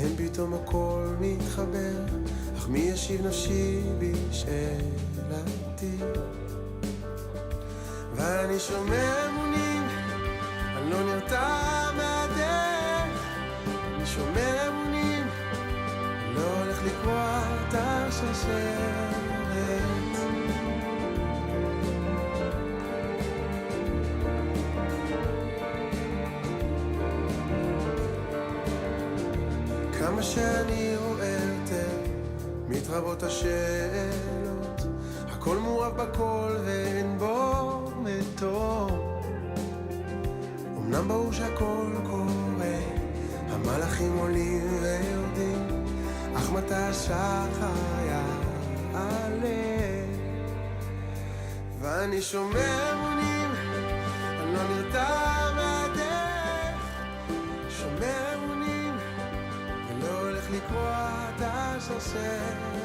להם פתאום הכל מתחבר, אך מי ישיב נפשי בשאלתי? ואני שומר אמונים, אני לא נרתע מהדרך. אני שומר אמונים, אני לא הולך לקרוע את השרשרת. כמה שאני רואה יותר, מתרבות השאלות, הכל מעורב בכל ואין בו מתום. אמנם ברור שהכל קורה, המלאכים עולים ויורדים, אך מתי השחר יעלה? ואני שומר אמונים, אני לא נרתע מהדרך. שומר אמונים, ולא הולך לקרוע את השרשרת.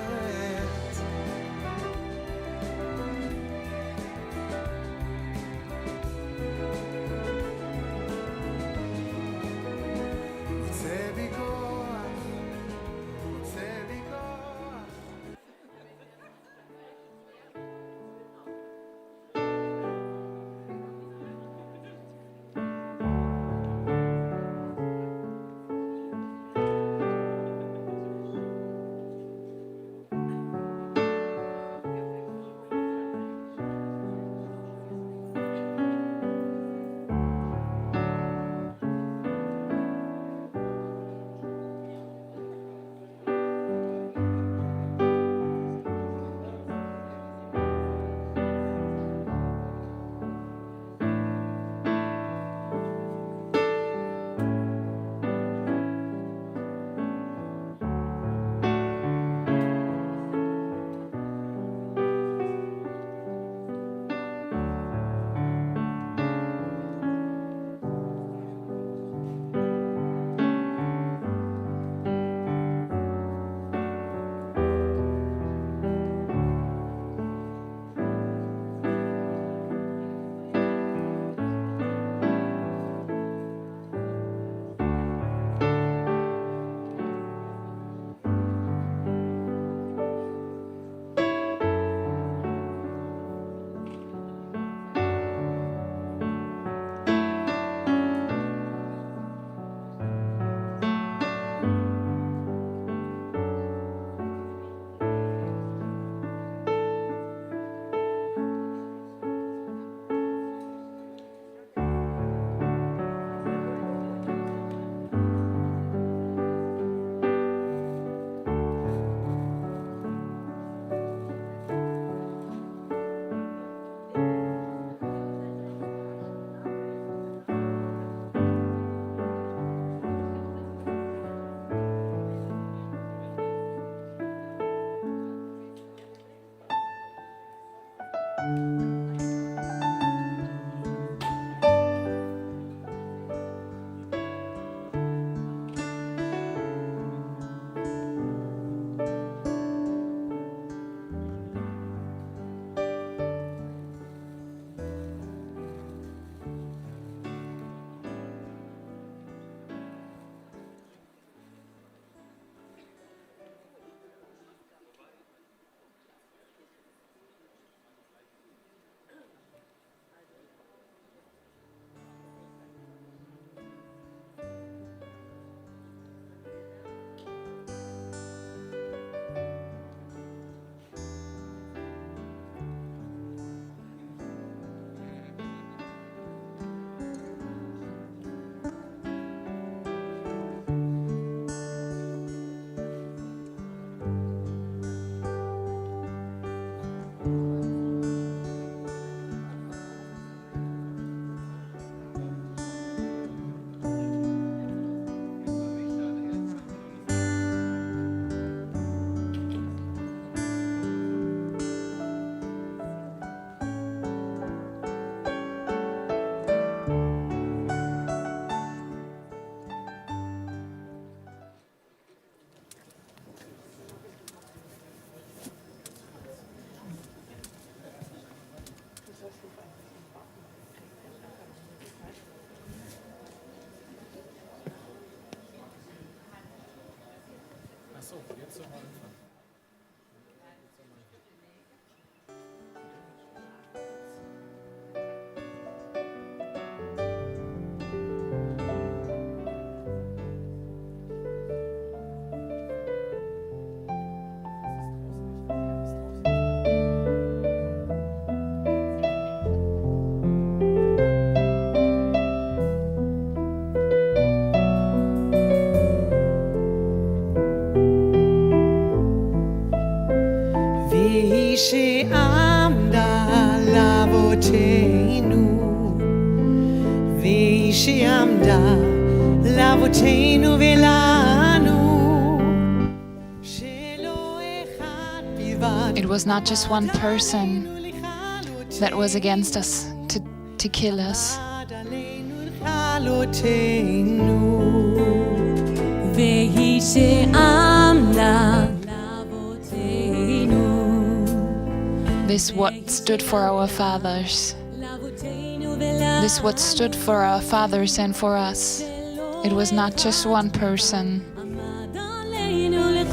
שעמדה לאבותינו, והיא שעמדה לאבותינו ולנו, שלא אחד בלבד. It was not just one person that was against us to kill us. והיא שעמדה This what stood for our fathers. This what stood for our fathers and for us. It was not just one person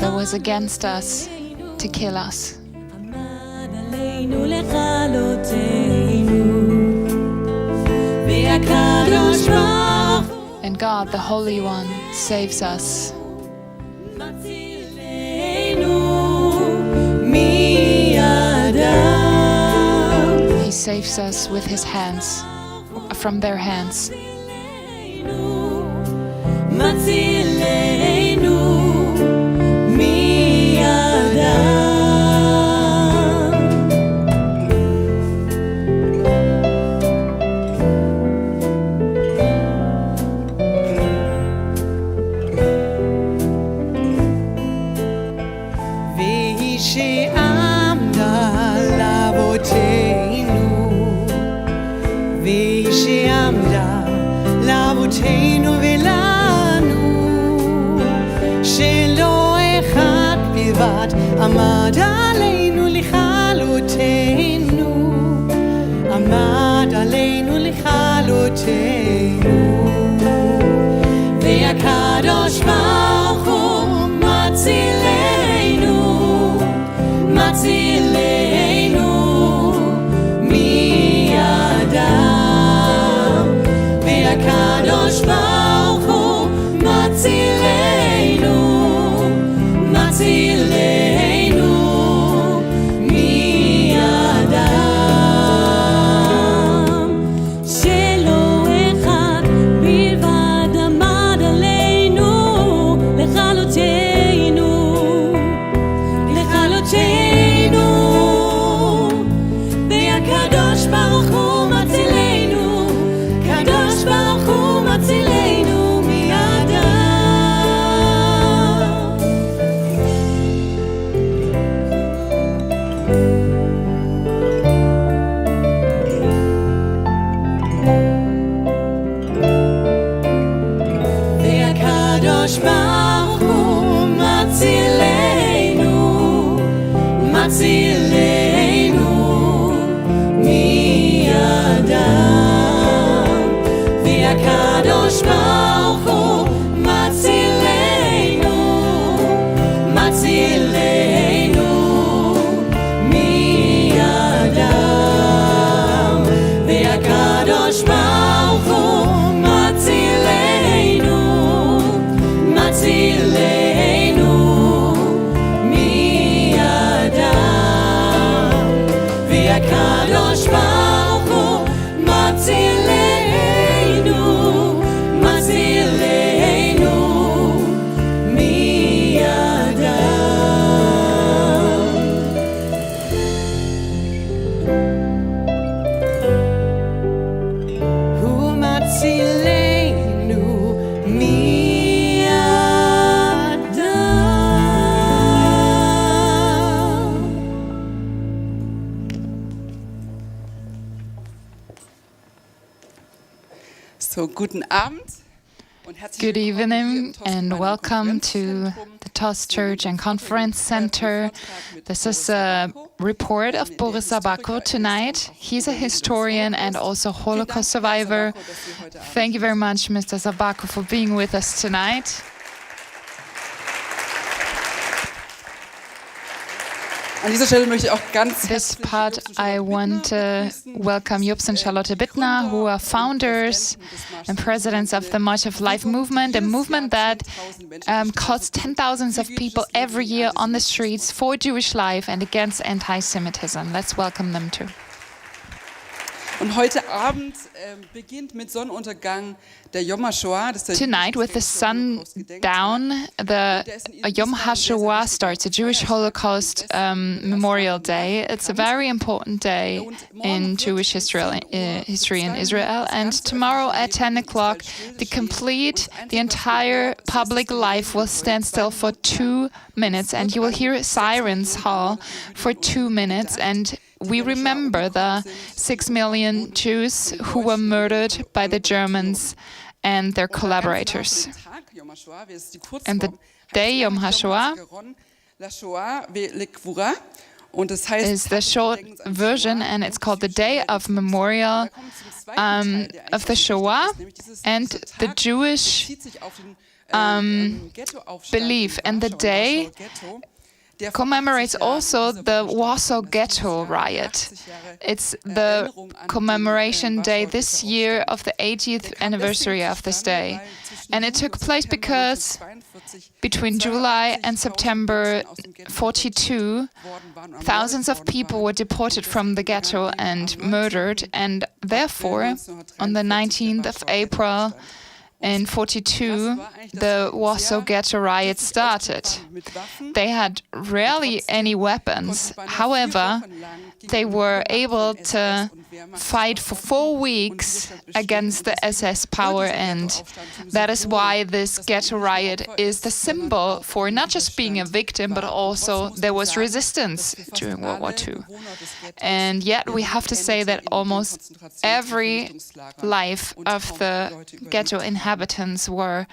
that was against us to kill us. And God, the Holy One, saves us. He saves us with his hands, from their hands. לאבותינו ולנו, שלא אחד בלבד עמד עלינו לכלותנו, עמד עלינו לכלותנו. והקדוש ברוך הוא מצילנו, מצילנו מידם. והקדוש ברוך הוא מצילנו, מצילנו מידם. שלא אחד בלבד עמד עלינו לכלותנו, לכלותנו. והקדוש ברוך הוא מצילנו, קדוש ברוך הוא מצילנו מידם. והקדוש ברוך הוא מצילנו, מצילנו מידם. והקדוש ברוך הוא מצילנו, מצילנו מידם. והקדוש ברוך הוא מצילנו, מצילנו מידם. והקדוש ברוך הוא מצילנו, מצילנו מידם. הוא מצילנו מידם. So, guten Abend und herzlich Good willkommen hier im evening TOS and Gemeinde- welcome to Konferenzzentrum. the TOS Church and Conference Center. This is a report of Boris Zabarko tonight. He's a historian and also Holocaust survivor. Thank you very much, Mr. Zabarko, for being with us tonight. An dieser Stelle möchte ich auch ganz This herzlich part, Jobs und I Charlotte want Bittner to begrüßen, welcome Jobs and Charlotte Bittner, who are founders and presidents of the March of Life movement, a movement that calls 10,000s of people every year on the streets for Jewish life and against anti-Semitism. Let's welcome them too. Und heute Abend beginnt mit Sonnenuntergang der Yom haShoah. Das ist der Tonight, with the sun down, the Yom haShoah starts, a Jewish Holocaust Memorial Day. It's a very important day in Jewish history in Israel. And tomorrow at 10 o'clock, the entire public life will stand still for 2 minutes, and you will hear sirens howl for 2 minutes. And we remember the 6 million Jews who were murdered by the Germans and their collaborators. And the day Yom haShoah is the short version, and it's called the Day of Memorial of the Shoah and the Jewish belief. And the day commemorates also the Warsaw Ghetto riot. It's the commemoration day this year of the 80th anniversary of this day. And it took place because between July and September 42, thousands of people were deported from the ghetto and murdered, and therefore, on the 19th of April, in 42, the Warsaw Ghetto riot started. They had rarely any weapons. However, they were able to fight for 4 weeks against the SS power, and that is why this ghetto riot is the symbol for not just being a victim, but also there was resistance during World War II. And yet we have to say that almost every life of the ghetto inhabitants were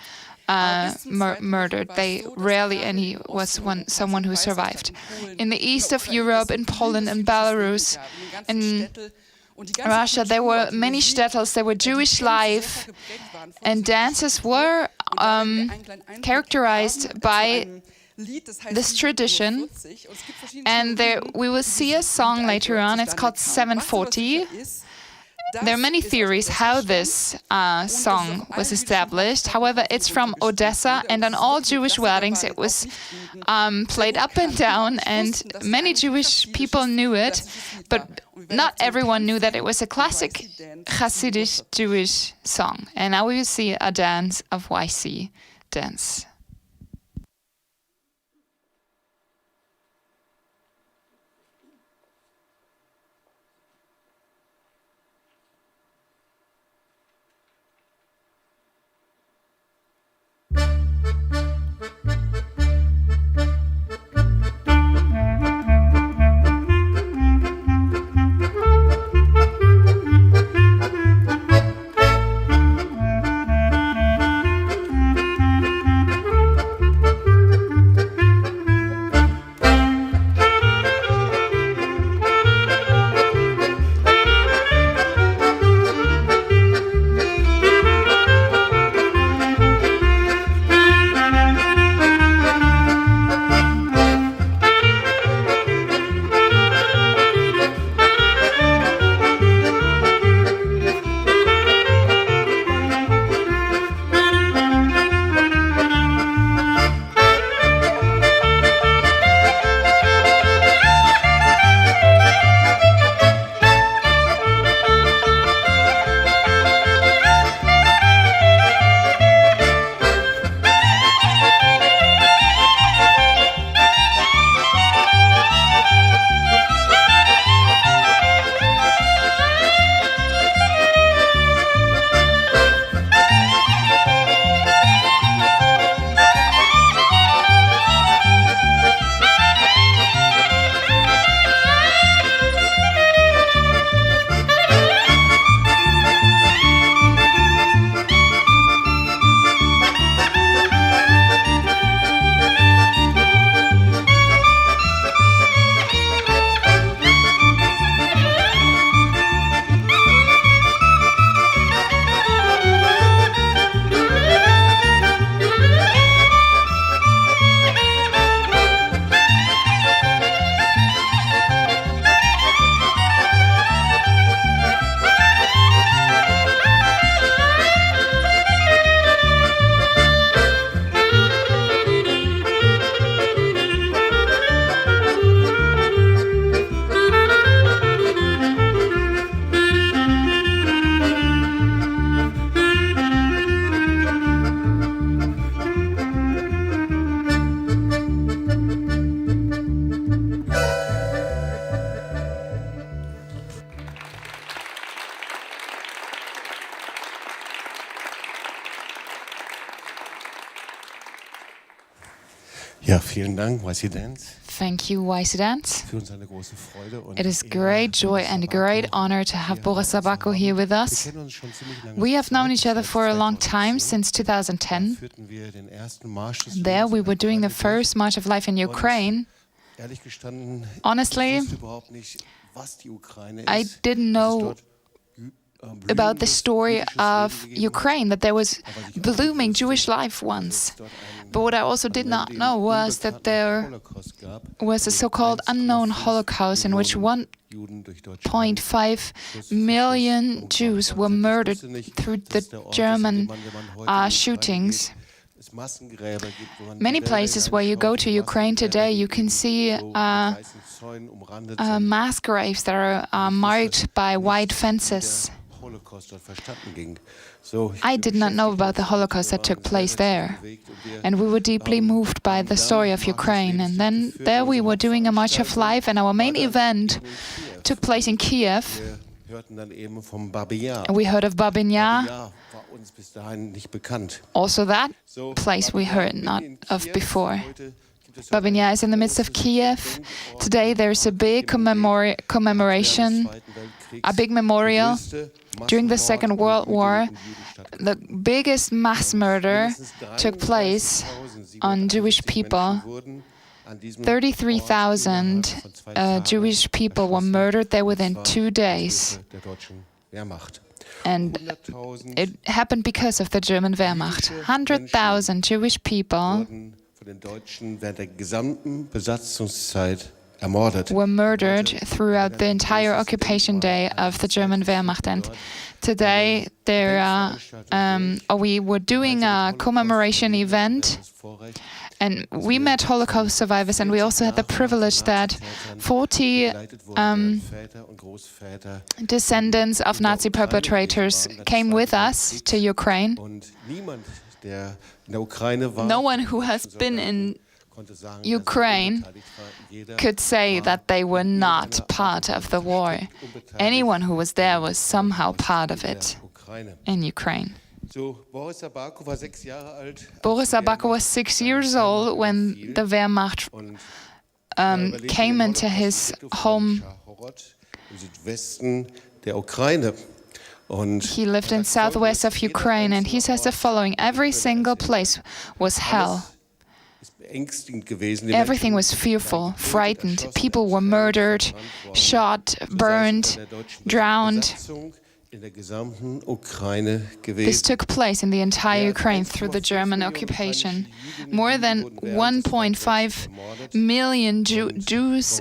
murdered. They rarely any was someone who survived. In the east of Europe, in Poland and Belarus, in Russia, there were many shtetls, there were Jewish life, and dances were characterized by this tradition. And there we will see a song later on, it's called 740. There are many theories how this song was established. However, it's from Odessa, and on all Jewish weddings it was played up and down, and many Jewish people knew it, but not everyone knew that it was a classic Hasidic Jewish song. And now we will see a dance of YC dance. Ja, vielen Dank, Präsident. Thank you, Vice-Dance. Für uns eine große Freude und It is Ehre, great joy Boris and a Zabarko great honor to have hier Boris bei uns zu Zabarko haben. here with Wir us. kennen uns schon ziemlich lange We have known Zeit, each other seit for a long 2010. time, since Da 2010. führten wir den ersten Marsch des There Friedens we in were der doing the Ukraine first March of Life in durch. Ukraine. Ehrlich gestanden, Honestly, ich wusste überhaupt nicht, was die Ukraine I ist. didn't know about the story of Ukraine, that there was blooming Jewish life once. But what I also did not know was that there was a so-called unknown Holocaust in which 1.5 million Jews were murdered through the German shootings. Many places where you go to Ukraine today, you can see mass graves that are marked by white fences. I did not know about the Holocaust that took place there, and we were deeply moved by the story of Ukraine. And then there we were doing a March of Life, and our main event took place in Kiev. We heard of Babin Yar. Also that place we heard not of before. Babin Yar is in the midst of Kiev. Today there's a big commemoration, a big memorial. During the Second World War, the biggest mass murder took place on Jewish people. 33,000 Jewish people were murdered there within 2 days. And it happened because of the German Wehrmacht. 100,000 Jewish people were murdered throughout the entire occupation day of the German Wehrmacht. And today we were doing a commemoration event, and we met Holocaust survivors, and we also had the privilege that 40 descendants of Nazi perpetrators came with us to Ukraine. No one who has been in Ukraine could say that they were not part of the war. Anyone who was there was somehow part of it in Ukraine. Boris Zabarko was 6 years old when the Wehrmacht came into his home. He lived in southwest of Ukraine, and he says the following: every single place was hell. Everything was fearful, frightened. People were murdered, shot, burned, drowned. This took place in the entire Ukraine through the German occupation. More than 1.5 million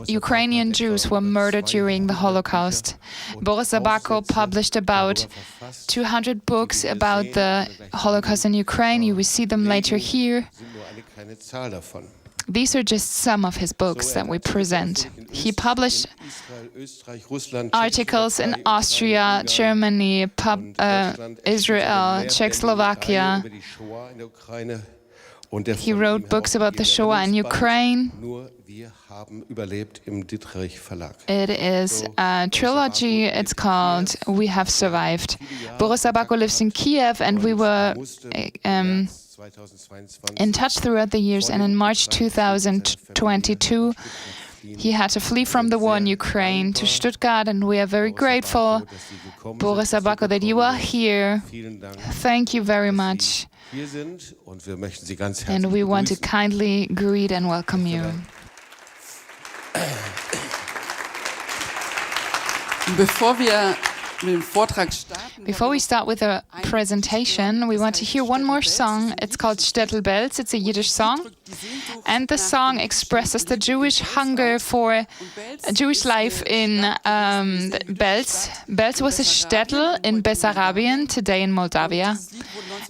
Ukrainian Jews were murdered during the Holocaust. Boris Zabarko published about 200 books about the Holocaust in Ukraine. You will see them later here. These are just some of his books that we present. He published articles in Austria, Germany, Israel, Czechoslovakia. He wrote books about the Shoah in Ukraine. It is a trilogy. It's called We Have Survived. Boris Zabarko lives in Kiev, and we were in touch throughout the years, and in March 2022 he had to flee from the war in Ukraine to Stuttgart, and we are very grateful, Boris Zabarko, that you are here. Thank you very much, and we want to kindly greet and welcome you. Before we start with the presentation, we want to hear one more song. It's called Shtetl Belz. It's a Yiddish song. And the song expresses the Jewish hunger for Jewish life in Belz. Belz was a shtetl in Bessarabien, today in Moldavia.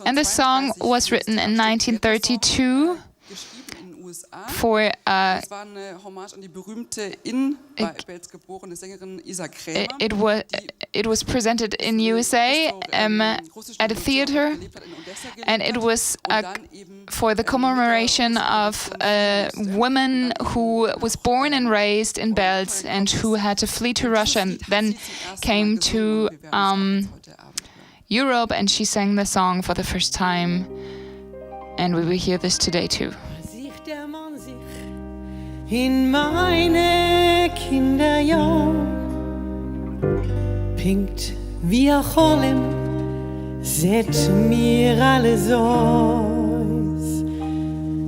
And the song was written in 1932 for it was presented in USA at a theater, and it was for the commemoration of a woman who was born and raised in Belz and who had to flee to Russia and then came to Europe, and she sang the song for the first time, and we will hear this today too. in meine Kinderjahr. Pinkt wie a Cholem, set mir alles aus.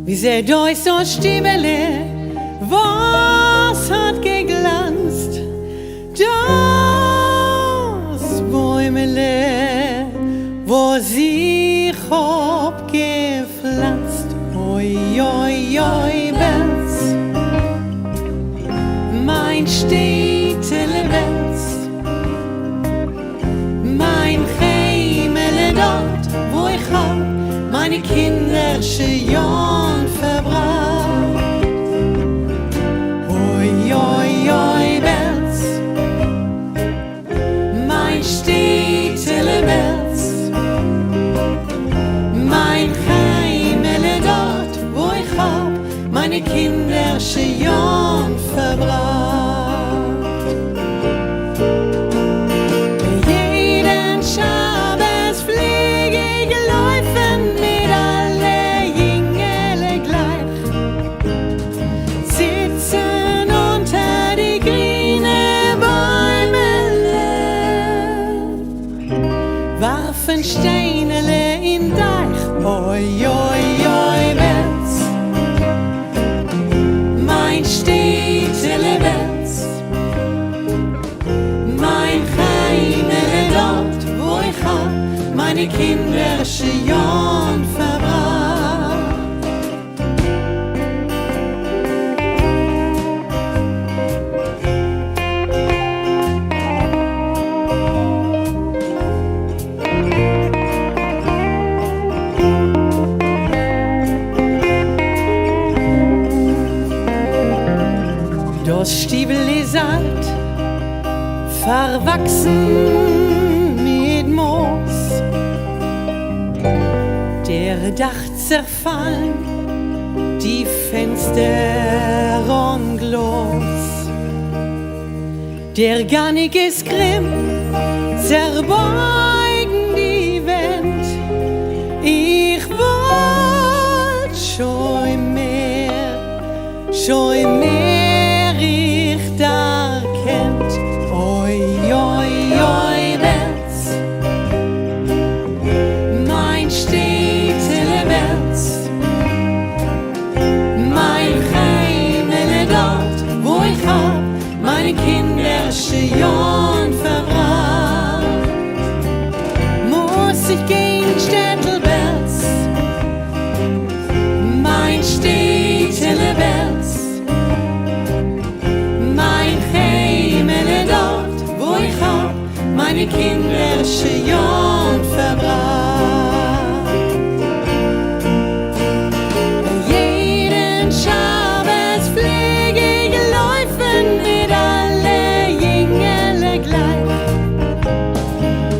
Wie seht euch so Stimmele, was hat geglanzt? Das Bäumele, wo sich hab gepflanzt. Oi, oi, oi, Benz, mein Städtele Benz, mein Heimele dort, wo ich hab meine kindersche Jahren verbracht. Oi, oi, oi, Benz, mein Städtele Benz, mein Heimele dort, wo ich hab meine kindersche Jahren verbracht. Jeden Schabes fliege ich laufen mit alle Jüngele gleich, sitzen unter die grüne Bäumele, warfen Steinele in Deich. Oi, oi, oi, Benz, mein Städtele Benz, mein Heimele dort, wo ich hab meine kindersche Jahren verbracht. Das Stiebel ist alt, verwachsen mit Moos. Der Dach zerfallen, die Fenster und Glas. Der Garnig ist grimm, zerbeugen die Wand. Ich wollt schon mehr ich da kennt. Oi, oi, oi, Benz, mein Städtele Benz, mein Heimele dort, wo ich hab meine kindersche Jahren verbracht. Muss ich gehen, Städtelberz, mein Städtele Benz, mein Heimele dort, wo ich hab meine kindersche Jahren verbracht. Jeden Schabes fliege ich laufen mit alle Jüngele gleich,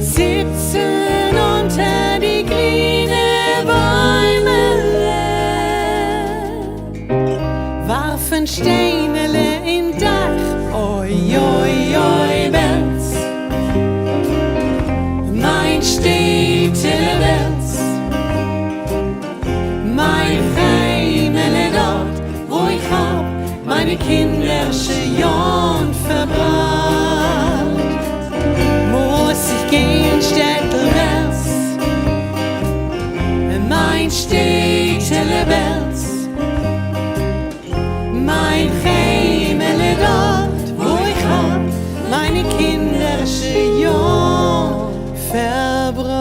sitzen unter die grüne Bäumele, warfen Steinele in Dach. Oi, oi, oi, Benz, mein Städtele Benz, mein Heimele dort, wo ich hab meine kindersche Jahren verbracht. Muss ich gehen, Städtelberz, mein Städtele Benz, mein Heimele dort, wo ich hab meine kindersche Jahren verbracht.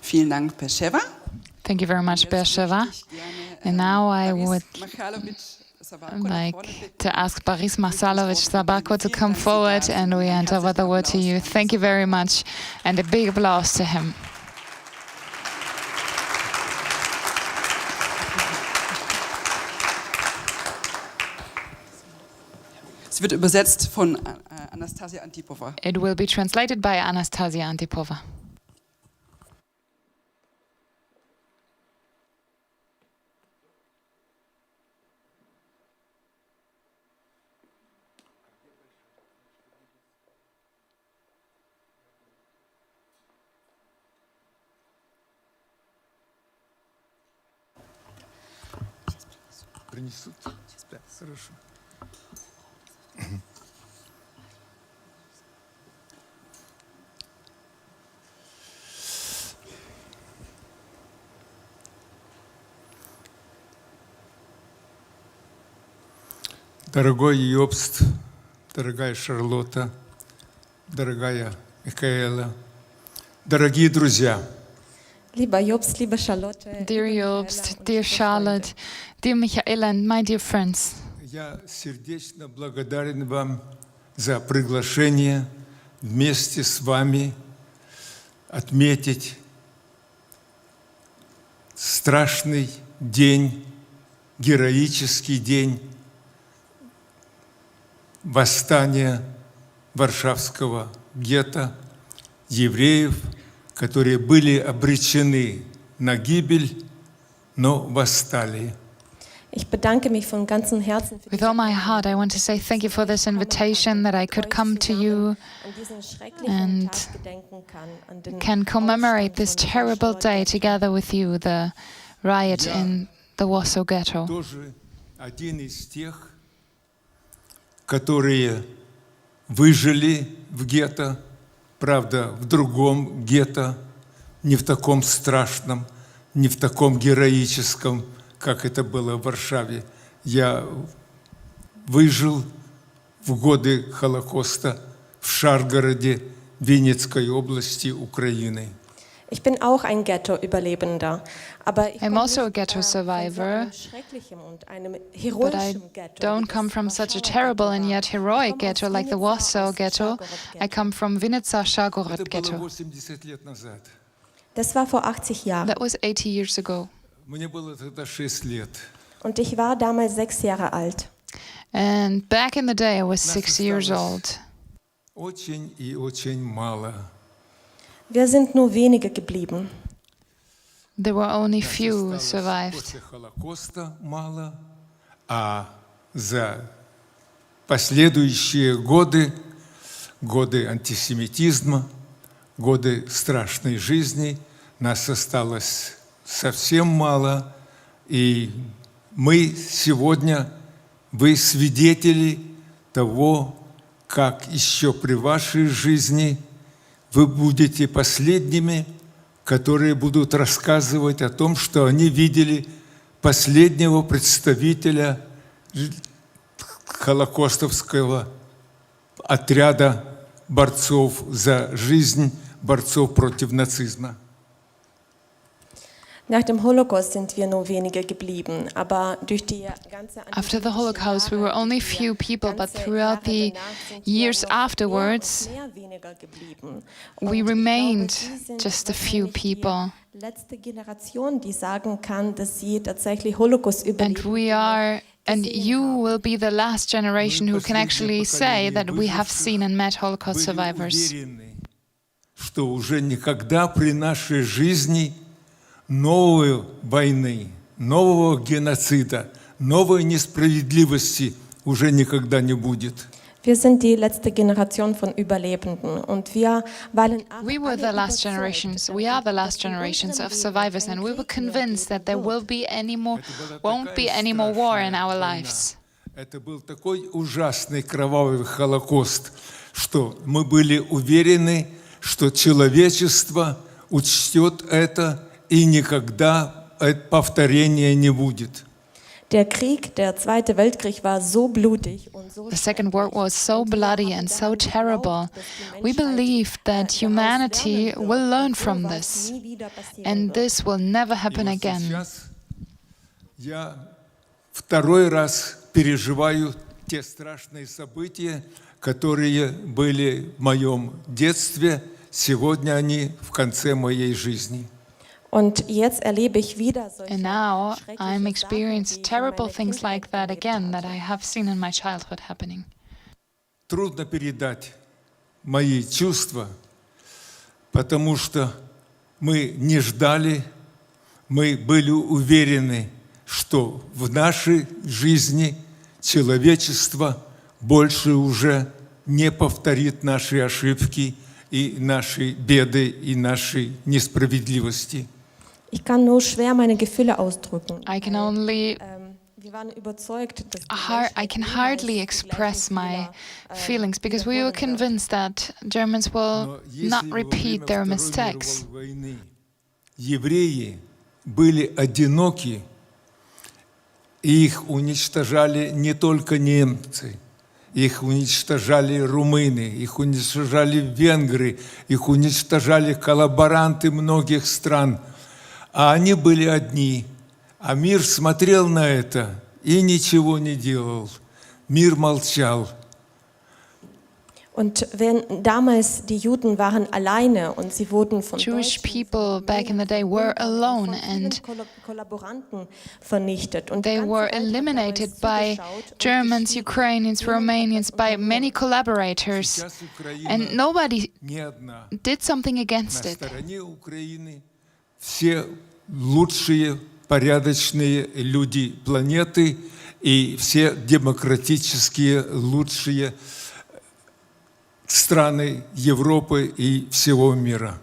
Vielen Dank, Beersheba. Thank you very much, Beersheba. And now I would like to ask Boris Zabarko to come forward, and we hand over the word to you. Thank you very much, and a big applause to him. Es wird übersetzt von Anastasia Antipova. It will be translated by Anastasia Antipova. Принесут? Да, хорошо. Дорогой Йобст, дорогая Шарлотта, дорогая Микаэла, дорогие друзья, Lieber Jobst, liebe Charlotte, Dear Jobst, dear Charlotte, dear Michaela, and my dear friends, я сердечно благодарен вам за приглашение вместе с вами отметить страшный день, героический день восстания Варшавского гетто, евреев, которые были обречены на гибель, но восстали. Ich bedanke mich von ganzem Herzen für with all my heart, I want to say thank you for this invitation, that I could come to you an diesen schrecklichen and Tag gedenken kann, an den can commemorate this Aufstand von terrible Warschauer day Ghetto. together with you, the riot in the Warsaw Ghetto. Тоже один из тех, которые выжили в гетто, правда, в другом гетто, не в таком страшном, не в таком героическом, как это было в Варшаве. Я выжил в годы Холокоста в Шаргороде Винницкой области Украины. Ich bin auch ein Ghetto-Überlebender, aber ich I'm komme also a nicht, ghetto von so survivor, einem schrecklichen und einem but I heroischen Ghetto, don't wie come das from such a Warschauer terrible Ghetto and war. yet Ich heroic komme ghetto aus like the Winnica, Warsaw aus Ghetto. Szargorod I come from Winnica Szargorod Это было Ghetto. 80 лет назад. Das war vor 80 Jahren That was 80 years ago. Мне было тогда 6 лет. und ich war damals 6 Jahre alt. And back in the day, I was Нас 6 years осталось old. очень и очень мало. Wir sind nur wenige geblieben. There were only Нас few who осталось survived. после Холокоста мало, а за последующие годы, годы антисемитизма, годы страшной жизни, нас осталось совсем мало. И мы сегодня, вы свидетели того, как еще при вашей жизни вы будете последними, которые будут рассказывать о том, что они видели последнего представителя холокостовского отряда борцов за жизнь, борцов против нацизма. Nach dem Holocaust sind wir nur wenige geblieben, aber durch die ganze After the Holocaust, we were only few people, but throughout the years afterwards, we remained just a few people. Letzte Generation, die sagen kann, dass sie tatsächlich Holocaust And überlebt. we are, and you will be the last generation who can actually say that we have seen and met Holocaust Были survivors. уверены, что уже никогда при нашей жизни новой войны, нового геноцида, новой несправедливости уже никогда не будет. Wir sind die letzte Generation von Überlebenden und wir waren We were the last generations. We are the last generations of survivors, and we were convinced that there won't be any more war in our lives. Это был такой ужасный кровавый Холокост, что мы были уверены, что человечество учтет это и никогда повторения не будет. Der Krieg, der Zweite Weltkrieg war so blutig und so The Second World War was so bloody and so terrible. We believed that humanity will learn from this, and this will never happen И вот again. сейчас я второй раз переживаю те страшные события, которые были в моем детстве. Сегодня они в конце моей жизни. Und jetzt erlebe ich wieder solche And now schreckliche I'm Sachen, experiencing die ich in terrible meiner things Kindheit like that erlebt again that habe. I have seen in my childhood happening. Трудно передать мои чувства, потому что мы не ждали, мы были уверены, что в нашей жизни человечество больше уже не повторит наши ошибки и наши беды и наши несправедливости. Ich kann nur schwer meine Gefühle ausdrücken. I can only Wir waren überzeugt, dass die I can Menschheit hardly niemals die express gleichen my Fehler, feelings because we were wiederholen wird. convinced that Germans will Но not если во repeat время their Второй mistakes. мировой войны евреи были одиноки, и их уничтожали не только немцы, их уничтожали румыны, их уничтожали венгры, их уничтожали коллаборанты многих стран. А они были одни. А мир смотрел на это и ничего не делал. Мир молчал. Und wenn damals die Juden waren alleine und sie wurden von Jewish Deutschen, people back in the day were alone and Kollaboranten vernichtet. Und they die ganze were Welt hat eliminated damals by zugeschaut und Germans, geschwiegen. Ukrainians, Romanians, by many collaborators, Сейчас Украина and nobody не одна. did something На against it. стороне Украины все лучшие, порядочные люди планеты и все демократические, лучшие страны Европы и всего мира.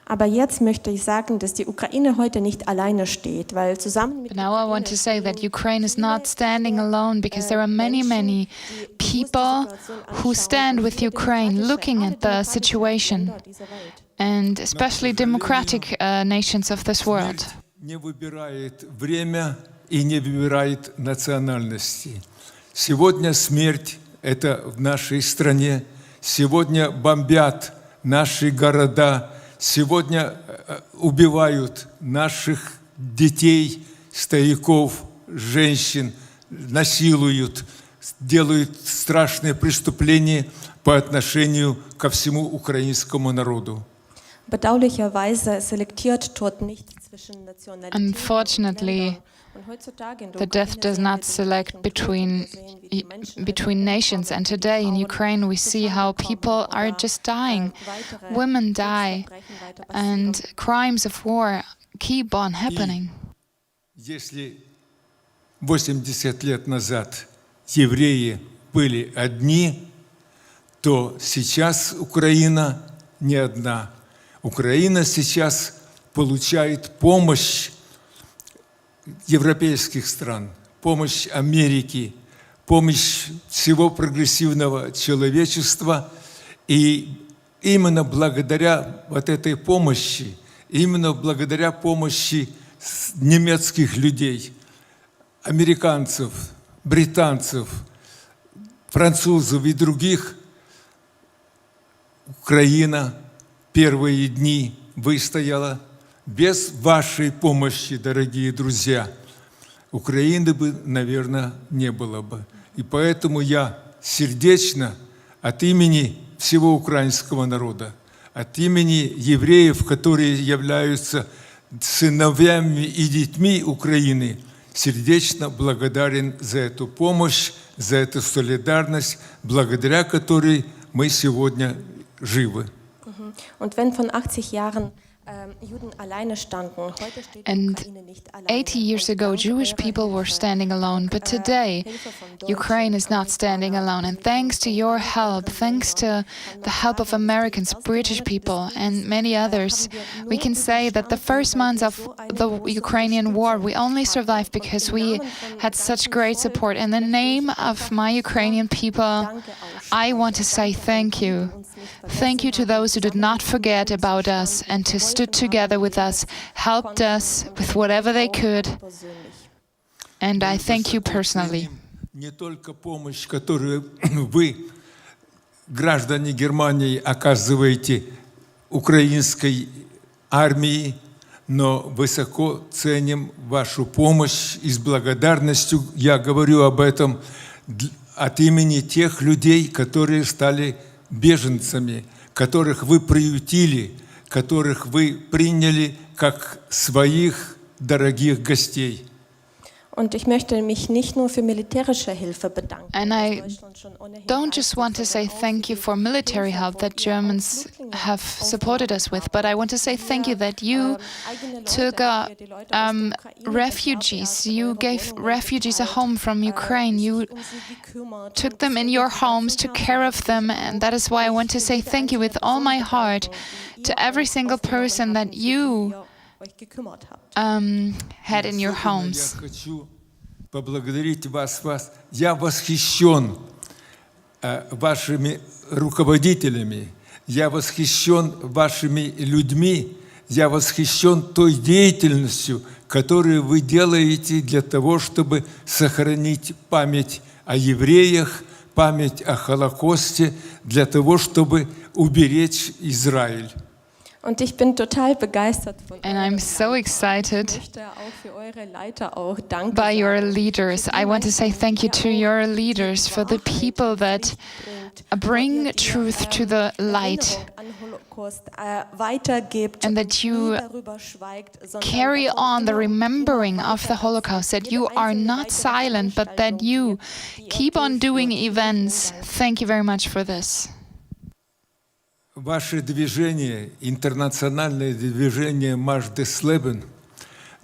Aber jetzt möchte ich sagen, dass die Ukraine heute nicht alleine steht, weil zusammen mit But now I want to say that Ukraine is not standing alone because there are many, many people who stand with Ukraine looking at the situation, and especially democratic nations of this world. Смерть не выбирает время и не выбирает национальности. Сегодня смерть – это в нашей стране. Сегодня бомбят наши города. Сегодня убивают наших детей, стариков, женщин, насилуют, делают страшные преступления по отношению ко всему украинскому народу. Bedauerlicherweise selektiert dort nicht zwischen Nationalitäten. Unfortunately, the death does not select between nations, and today in Ukraine we see how people are just dying. Women die, and crimes of war keep on happening. Если 80 лет назад евреи были одни, то сейчас Украина не одна. Украина сейчас получает помощь европейских стран, помощь Америки, помощь всего прогрессивного человечества. И именно благодаря вот этой помощи, именно благодаря помощи немецких людей, американцев, британцев, французов и других, Украина первые дни выстояла. Без вашей помощи, дорогие друзья, Украины бы, наверное, не было бы. И поэтому я сердечно от имени всего украинского народа, от имени евреев, которые являются сыновьями и детьми Украины, сердечно благодарен за эту помощь, за эту солидарность, благодаря которой мы сегодня живы. Und wenn von 80 Jahren Juden alleine standen, heute steht die And Ukraine nicht alleine. 80 years Und ago, dank Jewish eurer people were Hilfe, standing alone, but today, Hilfe von Deutschen, Ukraine is not standing alone. And thanks to your help, thanks to the help of Americans, British people, and many others, we can say that the first months of the Ukrainian war, we only survived because we had such great support. In the name of my Ukrainian people, I want to say thank you. Thank you to those who did not forget about us and who stood together with us, helped us with whatever they could. And I thank you personally. Не только помощь, которую вы, граждане Германии, оказываете украинской армии, но высоко ценим вашу помощь, и с благодарностью я говорю об этом от имени тех людей, которые стали беженцами, которых вы приютили, которых вы приняли как своих дорогих гостей. Und ich möchte mich nicht nur für militärische Hilfe bedanken. And I don't just want to say thank you for military help that Germans have supported us with, but I want to say thank you that you took refugees. You gave refugees a home from Ukraine. You took them in your homes, took care of them, and that is why I want to say thank you with all my heart to every single person that you had in your homes. Я хочу поблагодарить вас. Я восхищен вашими руководителями, я восхищен вашими людьми, я восхищен той деятельностью, которую вы делаете для того, чтобы сохранить память о евреях, память о Холокосте, для того, чтобы уберечь Израиль. Und ich bin total begeistert von And I'm so excited Ich möchte auch für eure Leiter auch Danke by your sagen. leaders. I want to say thank you to your leaders, for the people that bring truth to the light, Erinnerung an Holocaust weitergebt and that und you nie darüber schweigt, sondern carry davon on the immer remembering of the weiter Holocaust, that you Jede are einzelne not weitere silent, but that you Veranstaltung, die keep on doing durchführt, events. Thank you very much for this. Ваше движение, интернациональное движение «Марш дес Лебен»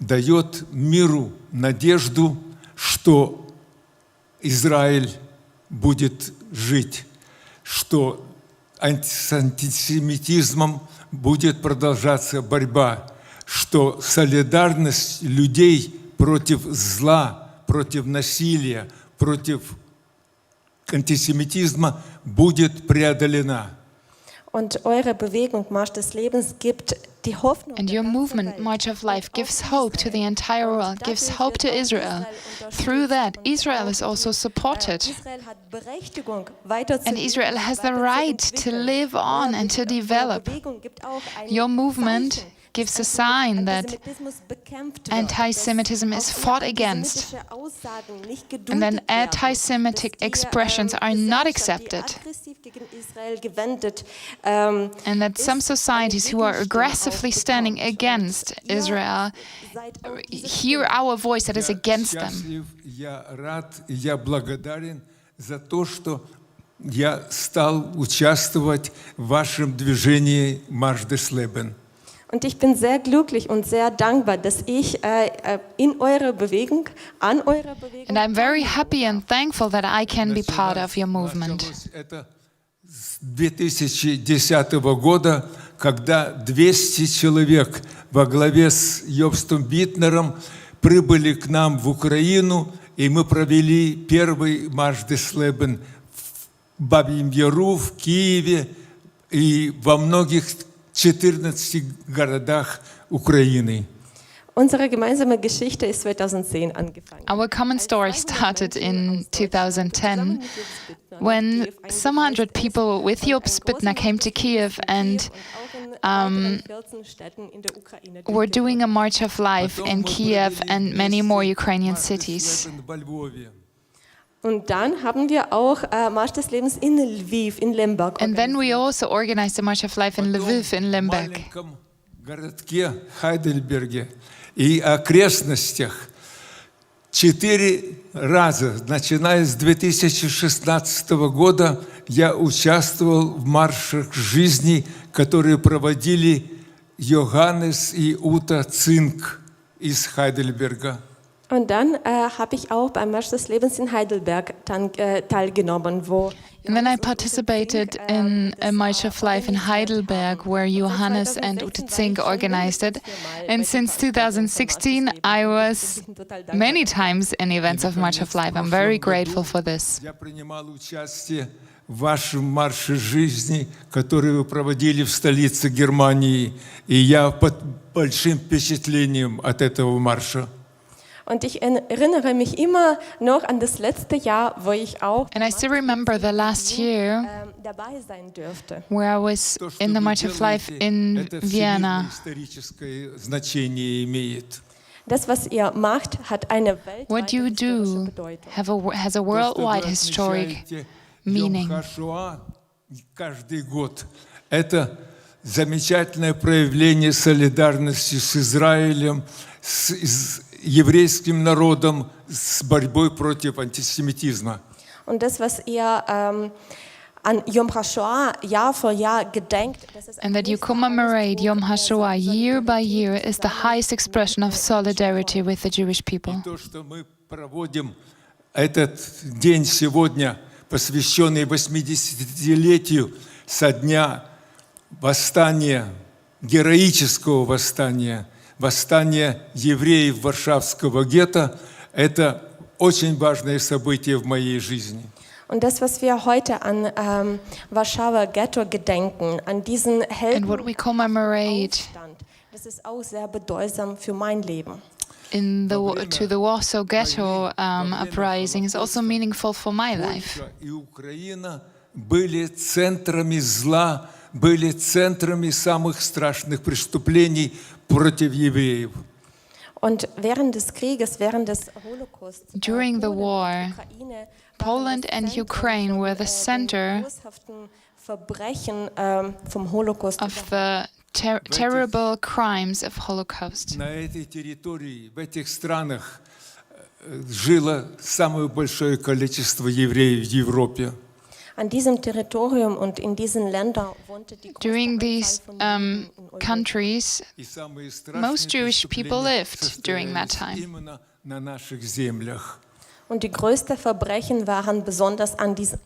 дает миру надежду, что Израиль будет жить, что с антисемитизмом будет продолжаться борьба, что солидарность людей против зла, против насилия, против антисемитизма будет преодолена. Und eure Bewegung Marsch des Lebens gibt die Hoffnung. And der your ganzen movement, Welt March of und Life, auch gives hope to the entire world, gives dadurch hope to wird auch Israel. unterstützt Through that, und Israel auch is also supported. Israel hat Berechtigung, weiter zu And Israel has the right to live on and to develop. Bewegung gibt auch ein Your movement Zeichen, gives a dass sign that Antisemitismus bekämpft wird, anti-Semitism dass is auch fought eher against, antisemitische Aussagen nicht geduldet and then werden, anti-Semitic dass die, expressions are not Gesellschaft, die accepted, aggressiv gegen Israel gewendet, and that some ist, societies who are aggressively standing against Israel hear our voice that is against them. Счастлив, я рад, и я благодарен за то, что я стал участвовать в вашем движении «Марш дес Лебен». Und ich bin sehr glücklich und sehr dankbar, dass ich in eurer Bewegung, an eurer Bewegung And I'm very happy and thankful that I can be part of your movement. Началось это с 2010 года, когда 200 человек во главе с Йобстом Битнером прибыли к нам в Украину, и мы провели первый марш дес Лебен в Бабьем Яру, в Киеве и во многих 14 городах Украины. Unsere gemeinsame Geschichte ist 2010 angefangen. Our common story started in 2010 when some 100 people with Job Spitner came to Kiev and were doing a March of Life in Kiev and many more Ukrainian cities. Und dann haben wir auch Marsch des Lebens in Lviv, in Lemberg. And then we also organized a March of Life in Lviv, in Lemberg. В маленьком городке Хайдельберге и окрестностях 4 раза, начиная с 2016 года, я участвовал в маршах жизни, которые проводили Йоханнес и Ута Цинк из Хайдельберга. Und dann habe ich auch beim Marsch des Lebens in Heidelberg teilgenommen, wo And then I participated in a March of Life in Heidelberg, where Johannes and Ute Zink organized it. And since 2016, I was many times in events of March of Life. I'm very grateful for this. Я принимал участие в вашем марше жизни, который вы проводили в столице Германии, и я под большим впечатлением от этого марша. Und ich erinnere mich immer noch an das letzte Jahr, wo ich auch And I still remember the last year dabei sein dürfte. where I was То, что in the вы March of Life делаете, in это Vienna. всемирное историческое значение имеет. Das, was ihr macht, hat eine What you weltweite historische do Bedeutung. has a worldwide historic meaning. haShoah каждый год. Это замечательное проявление солидарности с Израилем, с еврейским народом, с борьбой против антисемитизма. Und das, was ihr an Yom HaShoah Jahr für Jahr gedenkt, das ist ein And that you großer commemorate Yom Ausdruck HaShoah year by year is the highest Solidarität expression of solidarity with the Jewish people. То, что мы проводим этот день сегодня, посвященный 80-летию со дня восстания, героического восстания, восстания евреев Варшавского гетто, это очень важное событие в моей жизни. Und das, was wir heute an Warschauer Ghetto gedenken, an diesen And what we commemorate Heldenaufstand, das ist auch sehr bedeutsam für mein Leben. to the Warsaw Ghetto uprising is also meaningful for my life. Польша и Украина были центрами зла, были центрами самых страшных преступлений против евреев. Und während des Krieges, während des Holocaust, During the Polen und war, Ukraine Poland waren and das Zentrum Ukraine von, were the den center boshaften Verbrechen vom Holocaust. of the terrible crimes of Holocaust. На этой территории, в этих странах жило самое большое количество евреев в Европе. An diesem Territorium und in diesen Ländern wohnte die größte During Anzahl these von Juden in Europa. countries, И самые страшные most Jewish people преступления lived during that состоялись time. именно на наших землях. Und die größten Verbrechen waren besonders an diesen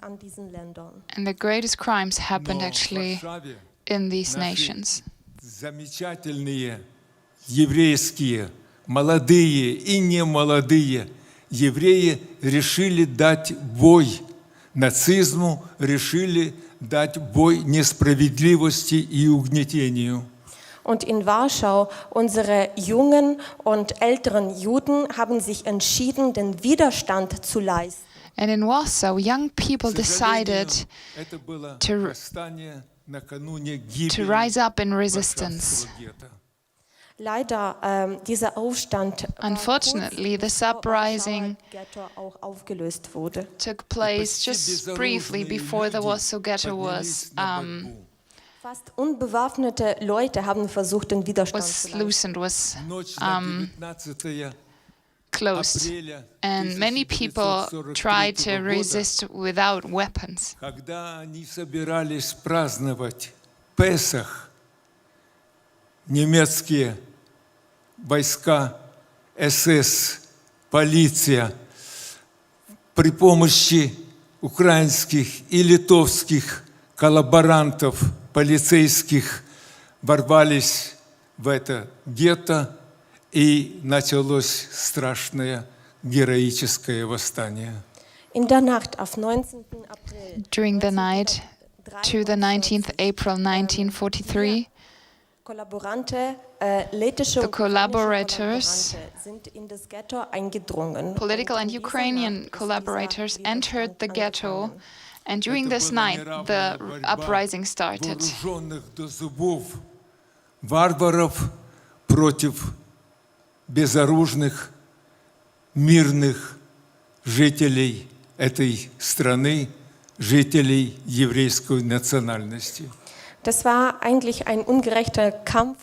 Ländern. And the greatest crimes happened Но в actually Варшаве in these наши nations. замечательные еврейские, молодые и немолодые евреи решили дать бой нацизму, решили дать бой несправедливости и угнетению. Und in Warschau, unsere jungen und älteren Juden haben sich entschieden, den Widerstand zu leisten. And in Warsaw, young people К сожалению, decided это было to восстание накануне to гибели rise up in resistance. Warschawского гетто. Leider, dieser Aufstand war Unfortunately, kurz this bevor uprising Warschauer Ghetto auch aufgelöst wurde. took place just briefly before the Warsaw Ghetto was Fast unbewaffnete Leute haben versucht, den Widerstand zu leisten. loosened, was Ночь на 19 closed. апреля And many people tried to 1943 года, resist without weapons. когда они собирались праздновать Песах, немецкие войска, СС, полиция при помощи украинских и литовских коллаборантов, полицейских ворвались в это гетто, и началось страшное героическое восстание. In der Nacht auf 19. April During the night to the 19th April 1943, lettische The und ukrainische collaborators, Kollaborante sind in das Ghetto eingedrungen. political Und and in dieser Ukrainian Nacht ist collaborators dieser entered the Widerstand ghetto, angefangen. and during Это this была night, мировая the борьба uprising started. вооруженных до зубов варваров против безоружных, мирных жителей этой страны, жителей еврейской национальности. Das war eigentlich ein ungerechter Kampf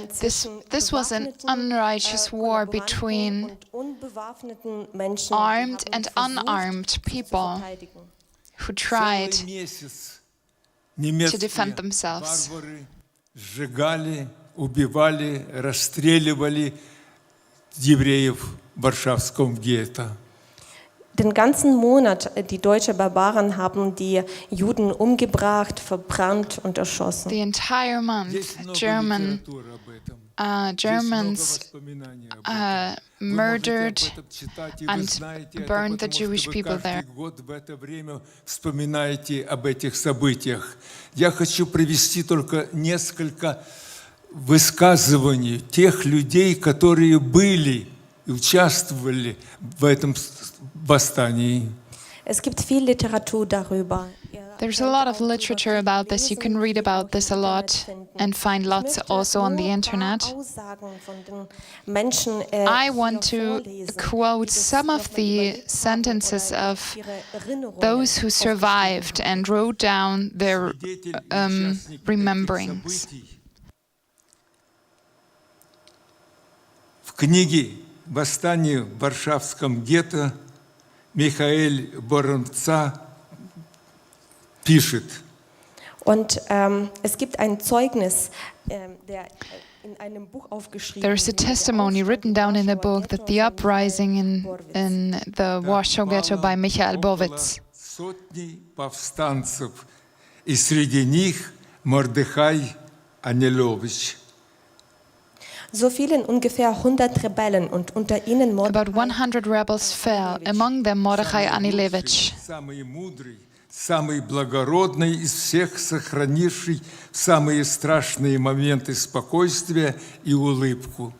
This was an bewaffneten, unrighteous war Kollaboranten between und unbewaffneten Menschen, armed die haben and versucht, unarmed sich zu people verteidigen. who tried Целый месяц to немецкие defend themselves. варвары сжигали, убивали, расстреливали евреев в Варшавском гетто. Den ganzen Monat, die deutschen Barbaren haben die Juden umgebracht, verbrannt und erschossen. The entire month, Есть много Germans литературы об этом. Есть много воспоминаний об этом. Вы можете об murdered этом читать, и вы and знаете это, burned the потому что Jewish вы people каждый there. год в это время вспоминаете об этих событиях. Я хочу привести только несколько высказываний тех людей, которые были и участвовали в этом восстании. Es gibt viel Literatur darüber. There's a lot of literature about this. You can read about this a lot and find lots also on the internet. I want to quote some of the sentences of those who survived and wrote down their rememberings. В книге «Восстание в Варшавском гетто» Михаэль Боронца пишет: Und es gibt ein Zeugnis, der in einem Buch aufgeschrieben There's a testimony written down in the book that the uprising in the Warsaw Ghetto by Michael Bowitz. Сотни повстанцев, и среди них Мордехай Анилович. So fielen ungefähr 100 Rebellen und unter ihnen About Mordechai. 100 rebels fell, among them Mordechai Anilevich. Самый мудрый, самый благородный из всех, сохранивший в самые страшные моменты спокойствия и улыбку.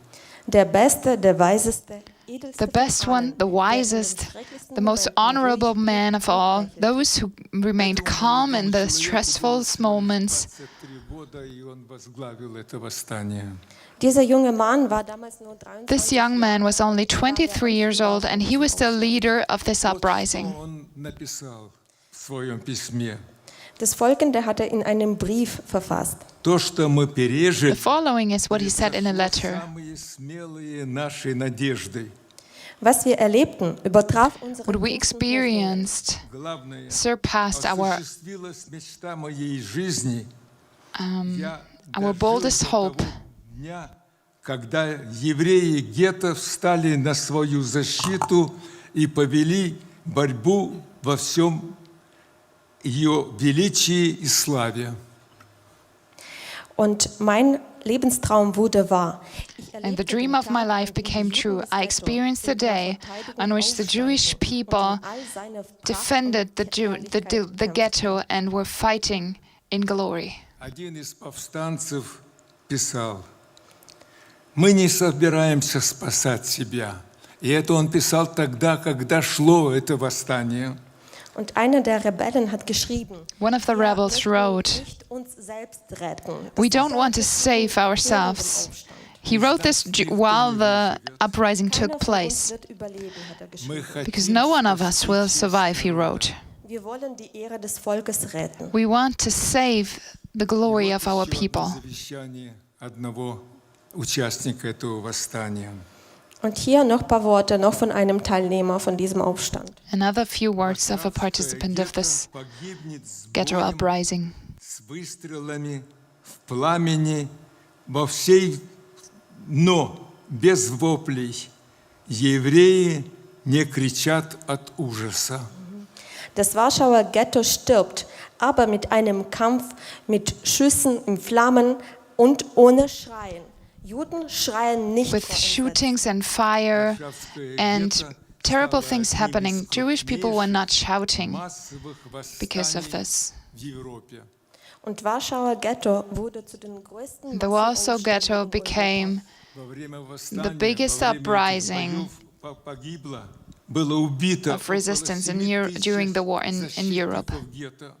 Der Beste, der Weiseste, edelste The best von allen, one, the wisest, der in den schrecklichsten the most Momenten honorable ruhig man of all, lächelte. those who remained calm in the stressful moments. 23 года, и он возглавил это восстание. Dieser junge Mann war damals nur This 23 young man was only Jahre. 23 years old, and he was the leader of this uprising. Он написал в своем письме. Das Folgende hat er in einem Brief verfasst. То, что мы The пережили, following is what he said in a letter. самые смелые наши надежды. Was wir erlebten, übertraf unsere What we größten experienced Главное, surpassed осуществилась мечта моей жизни. Я our дожил boldest до hope. того дня, когда евреи гетто встали на свою защиту и повели борьбу во всем ее величии и славе. Und mein Lebenstraum wurde wahr. Ich And the erlebte dream den of my Tag, life an dem became die true. Juden I des experienced the Ghettos day für die on which the Verteidigung Jewish aufstanden people und in all seiner Pracht defended und the Herrlichkeit ghetto and were fighting in glory. Один из повстанцев писал: «Мы не собираемся спасать себя». И это он писал тогда, когда шло это восстание. Und einer der Rebellen hat geschrieben, One of the wir rebels möchten wrote, nicht uns selbst retten. "We Das don't want to save ourselves." He wrote this while the uprising Keiner took von uns place. wird überleben, hat er Мы geschrieben. Because хотим no one of us will survive, he wrote. Wir wollen die Ehre des Volkes retten. We want to save the glory of our people. завещание одного участника этого восстания. Und hier noch ein paar Worte noch von einem Teilnehmer von diesem Aufstand. Another few words of a participant of this Погибнет с ghetto боем, uprising. с выстрелами, в пламени, во всей, но без воплей. Евреи не кричат от ужаса. Das Warschauer Ghetto stirbt, aber mit einem Kampf, mit Schüssen in Flammen und ohne Schreien. Juden schreien nicht With vor Entsetzen. shootings and fire and terrible things happening, Jewish people were not shouting Массовых because of восстаний this. в Европе. Und Warschauer Ghetto wurde zu den größten The Warsaw Massenaufständen Ghetto in Europa. became Во время восстания, biggest во время этих uprising боев погибло, было убито of resistance during the war in Europe. защитников гетто.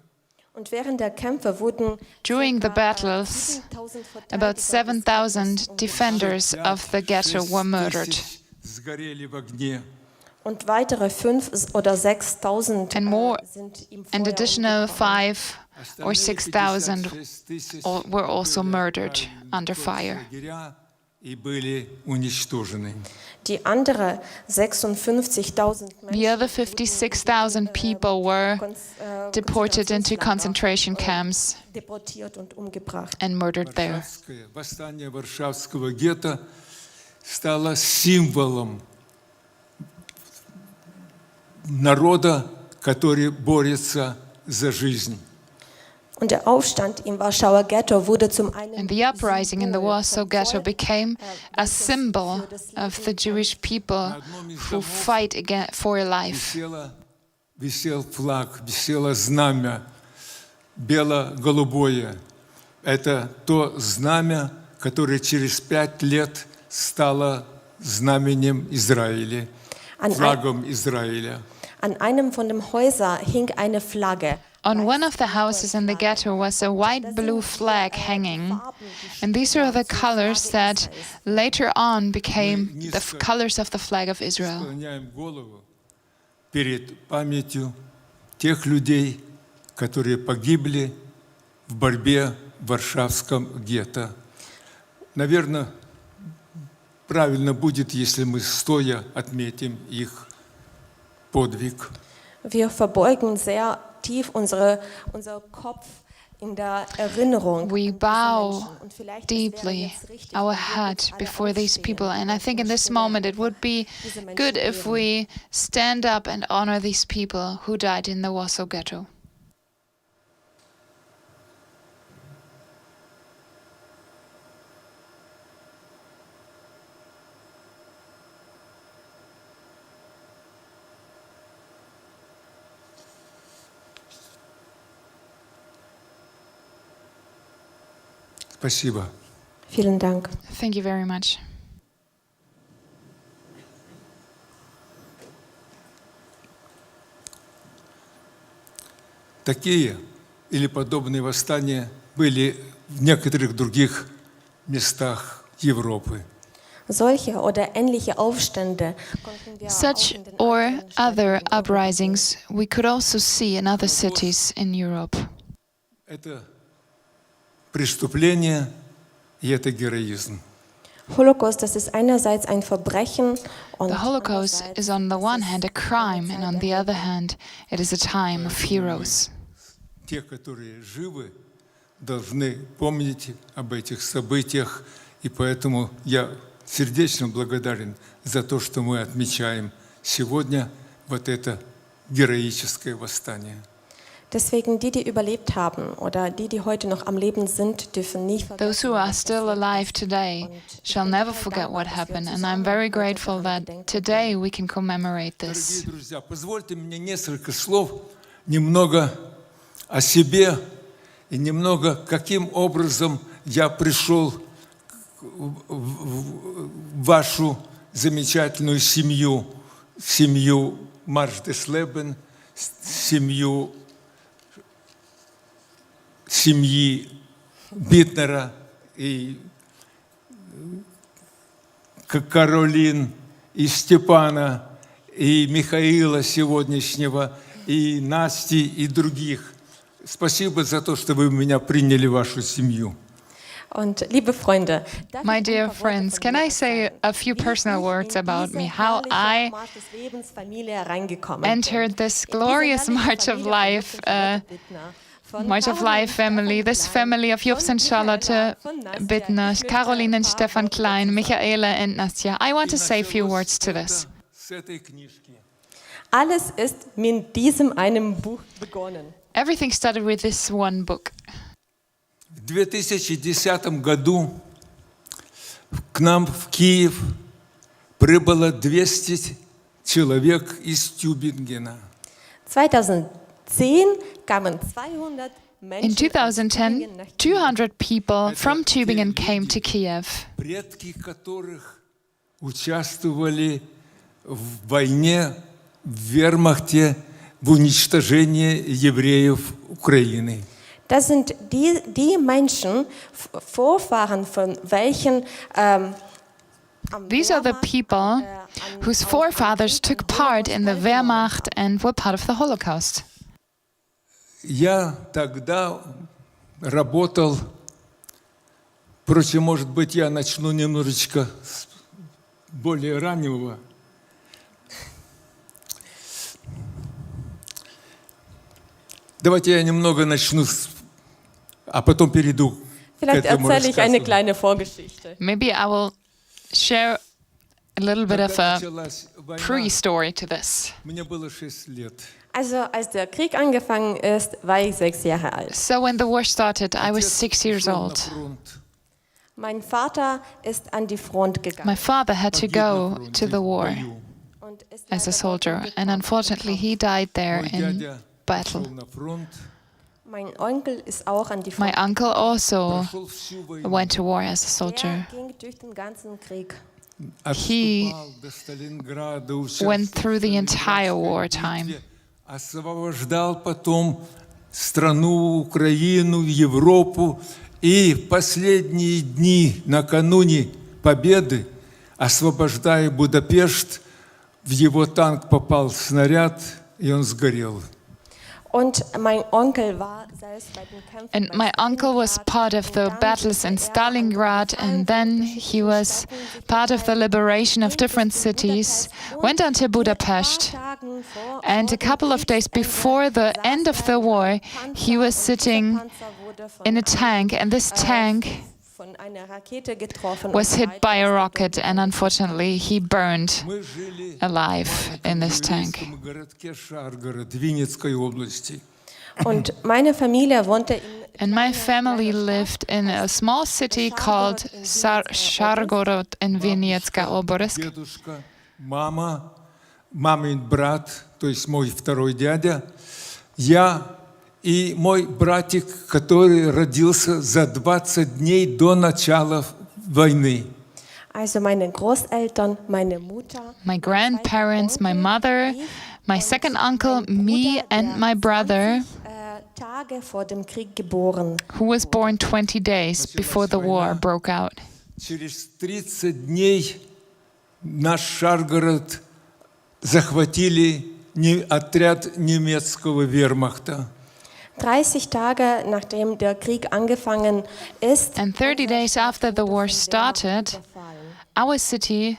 Und während der Kämpfe wurden During the circa, battles, 7.000 Verteidiger about des 7,000 Gesetzes defenders of the ghetto were murdered, 6000 сгорели в огне. und weitere 5.000 oder 6.000 and more, sind im and Feuer additional umgekommen. 5 or 6,000 56 were also были murdered отправлены under в fire. лагеря и были уничтожены. Die andere 56.000 Menschen The other 56,000 people were deported into concentration camps deportiert und umgebracht. and murdered there. Варшавское восстание Варшавского гетто стало символом народа, который борется за жизнь. Und der Aufstand im Warschauer Ghetto wurde zum einen And the uprising in the Symbol Warsaw vom Ghetto Volk, became a welches symbol für das of Leben the Jewish people who fight again for life. Висел флаг, висело знамя, бело-голубое. Это то знамя, которое через 5 лет стало знаменем Израиля, флагом Израиля. An einem von den Häusern hing eine Flagge. On one of the houses in the ghetto was a white-blue flag hanging, and these are the colors that later on became the colors of the flag of Israel. Склоняем голову перед памятью тех людей, которые погибли в борьбе в Варшавском гетто. Наверное, правильно будет, если мы стоя отметим их подвиг. Wir verbeugen sehr tief unser Kopf in der Erinnerung. We an diese bow Menschen. Und vielleicht es wäre deeply jetzt richtig, our wenn wir head jetzt alle before these aufstehen people, and I think in und this stille moment it would be diese Menschen good if ehren. we stand up and honor these people who died in the Warsaw Ghetto. Спасибо. Vielen Dank. Thank you very much. Такие или подобные восстания были в некоторых других местах Европы. Solche oder ähnliche Aufstände konnten wir auch Such in den or anderen other Städten in Europa uprisings we could also see in other cities in Europe. Это преступление и это героизм. Holocaust, das ist einerseits ein Verbrechen und The Holocaust andererseits is on the ist one es hand a eine crime, Zeit and on the der other hand, it is a time of heroes. Те, которые живы, должны помнить об этих событиях, и поэтому я сердечно благодарен за то, что мы отмечаем сегодня вот это героическое восстание. Deswegen die überlebt haben oder die heute noch am Leben sind, dürfen nie vergessen. Those who are was still passiert alive ist. today Und ich shall bin never total forget dankbar, what dass wir happened, and zusammen I'm very heute grateful daran that gedenken today können. we can commemorate this. Дорогие друзья, позвольте мне несколько слов, немного о себе и немного, каким образом я пришел в вашу замечательную семью, семью Марш-дес-Лебен, семьи Битнера и Каролин, и Степана, и Михаила сегодняшнего, и Насти, и других. Спасибо за то, что вы меня приняли в вашу семью. Und liebe Freunde, darf My ich ein dear paar Worte friends, von can mir I say erzählen, a few wie personal ich words in about diese me? How herrliche I Marsch des Lebens Familie hereingekommen entered bin. this In diese glorious herrliche March of Familie von Life, Jobs und Charlotte Bittner, von March of Caroline, Life family, Stefan this Klein, family of Jobs von and Charlotte Michaela, von Nastja. Bittner, Ich möchte Caroline ein and paar Stefan Worte Klein, dazu sagen. Michaela and Nastja. I want to say a few words to this. С этой книжки. Alles ist mit diesem einem Buch begonnen. Everything started with this one book. В 2010 году к нам в Киев прибыло 200 человек из Тюбингена. 2010 kamen 200 In Menschen 2010, 200 people from Tübingen came to Kiev. Предки которых участвовали в войне в вермахте в уничтожении евреев Украины. Das sind die Menschen, Vorfahren von welchen These are the people whose forefathers took part in the Wehrmacht and were part of the Holocaust. Я тогда работал, впрочем, может быть, я начну немножечко с более раннего. Давайте я немного начну, а потом перейду к Vielleicht этому erzähle ich eine рассказу. kleine Vorgeschichte. Maybe I will share a little bit of Когда a началась война, pre-story to this. мне было 6 лет. Also als der Krieg angefangen ist, war ich 6 Jahre alt. So when the war started, I was 6 years Шел на old. фронт. Mein Vater ist an die Front My gegangen father had to Погиб на go фронте, to the в war бою. und ist as a leider soldier, dort and umgekommen. unfortunately he died there Мой in дядя battle. шел на фронт, Mein Onkel ist auch an die My Front. uncle also прошел всю войну, went to war as a Er soldier. ging durch den ganzen Krieg. отступал до Сталинграда, Went through the участвовал в entire Сталинградской wartime. битве, освобождал потом страну, Украину, Европу. И в последние дни, накануне победы, освобождая Будапешт, в его танк попал снаряд, и он сгорел. Und mein Onkel war selbst bei den Kämpfen And bei my uncle was Stalingrad part of und the dann battles in musste er an Stalingrad, and then he was part of the liberation of different cities, went until Budapest, and a couple of days before the end of the war, he was sitting in a tank, and this tank was hit by a rocket, and unfortunately he burned Мы жили alive in this в tank. еврейском городке Шаргород Винницкой области. Und meine Familie wohnte in And my family lived in a small city called Shargorod in Vinnytska Oborsk. Дедушка, мама, мамин брат, то есть мой второй дядя, я и мой братик, который родился за 20 дней до начала войны. Also meine Großeltern, meine Mutter, My grandparents, my mother, my second uncle, me, and my brother, Tage vor dem Krieg geboren. who was born 20 days before the war broke out. Через 30 дней наш Шаргород захватили отряд немецкого вермахта. 30 Tage nachdem der Krieg angefangen ist, And 30 days after the war started, our city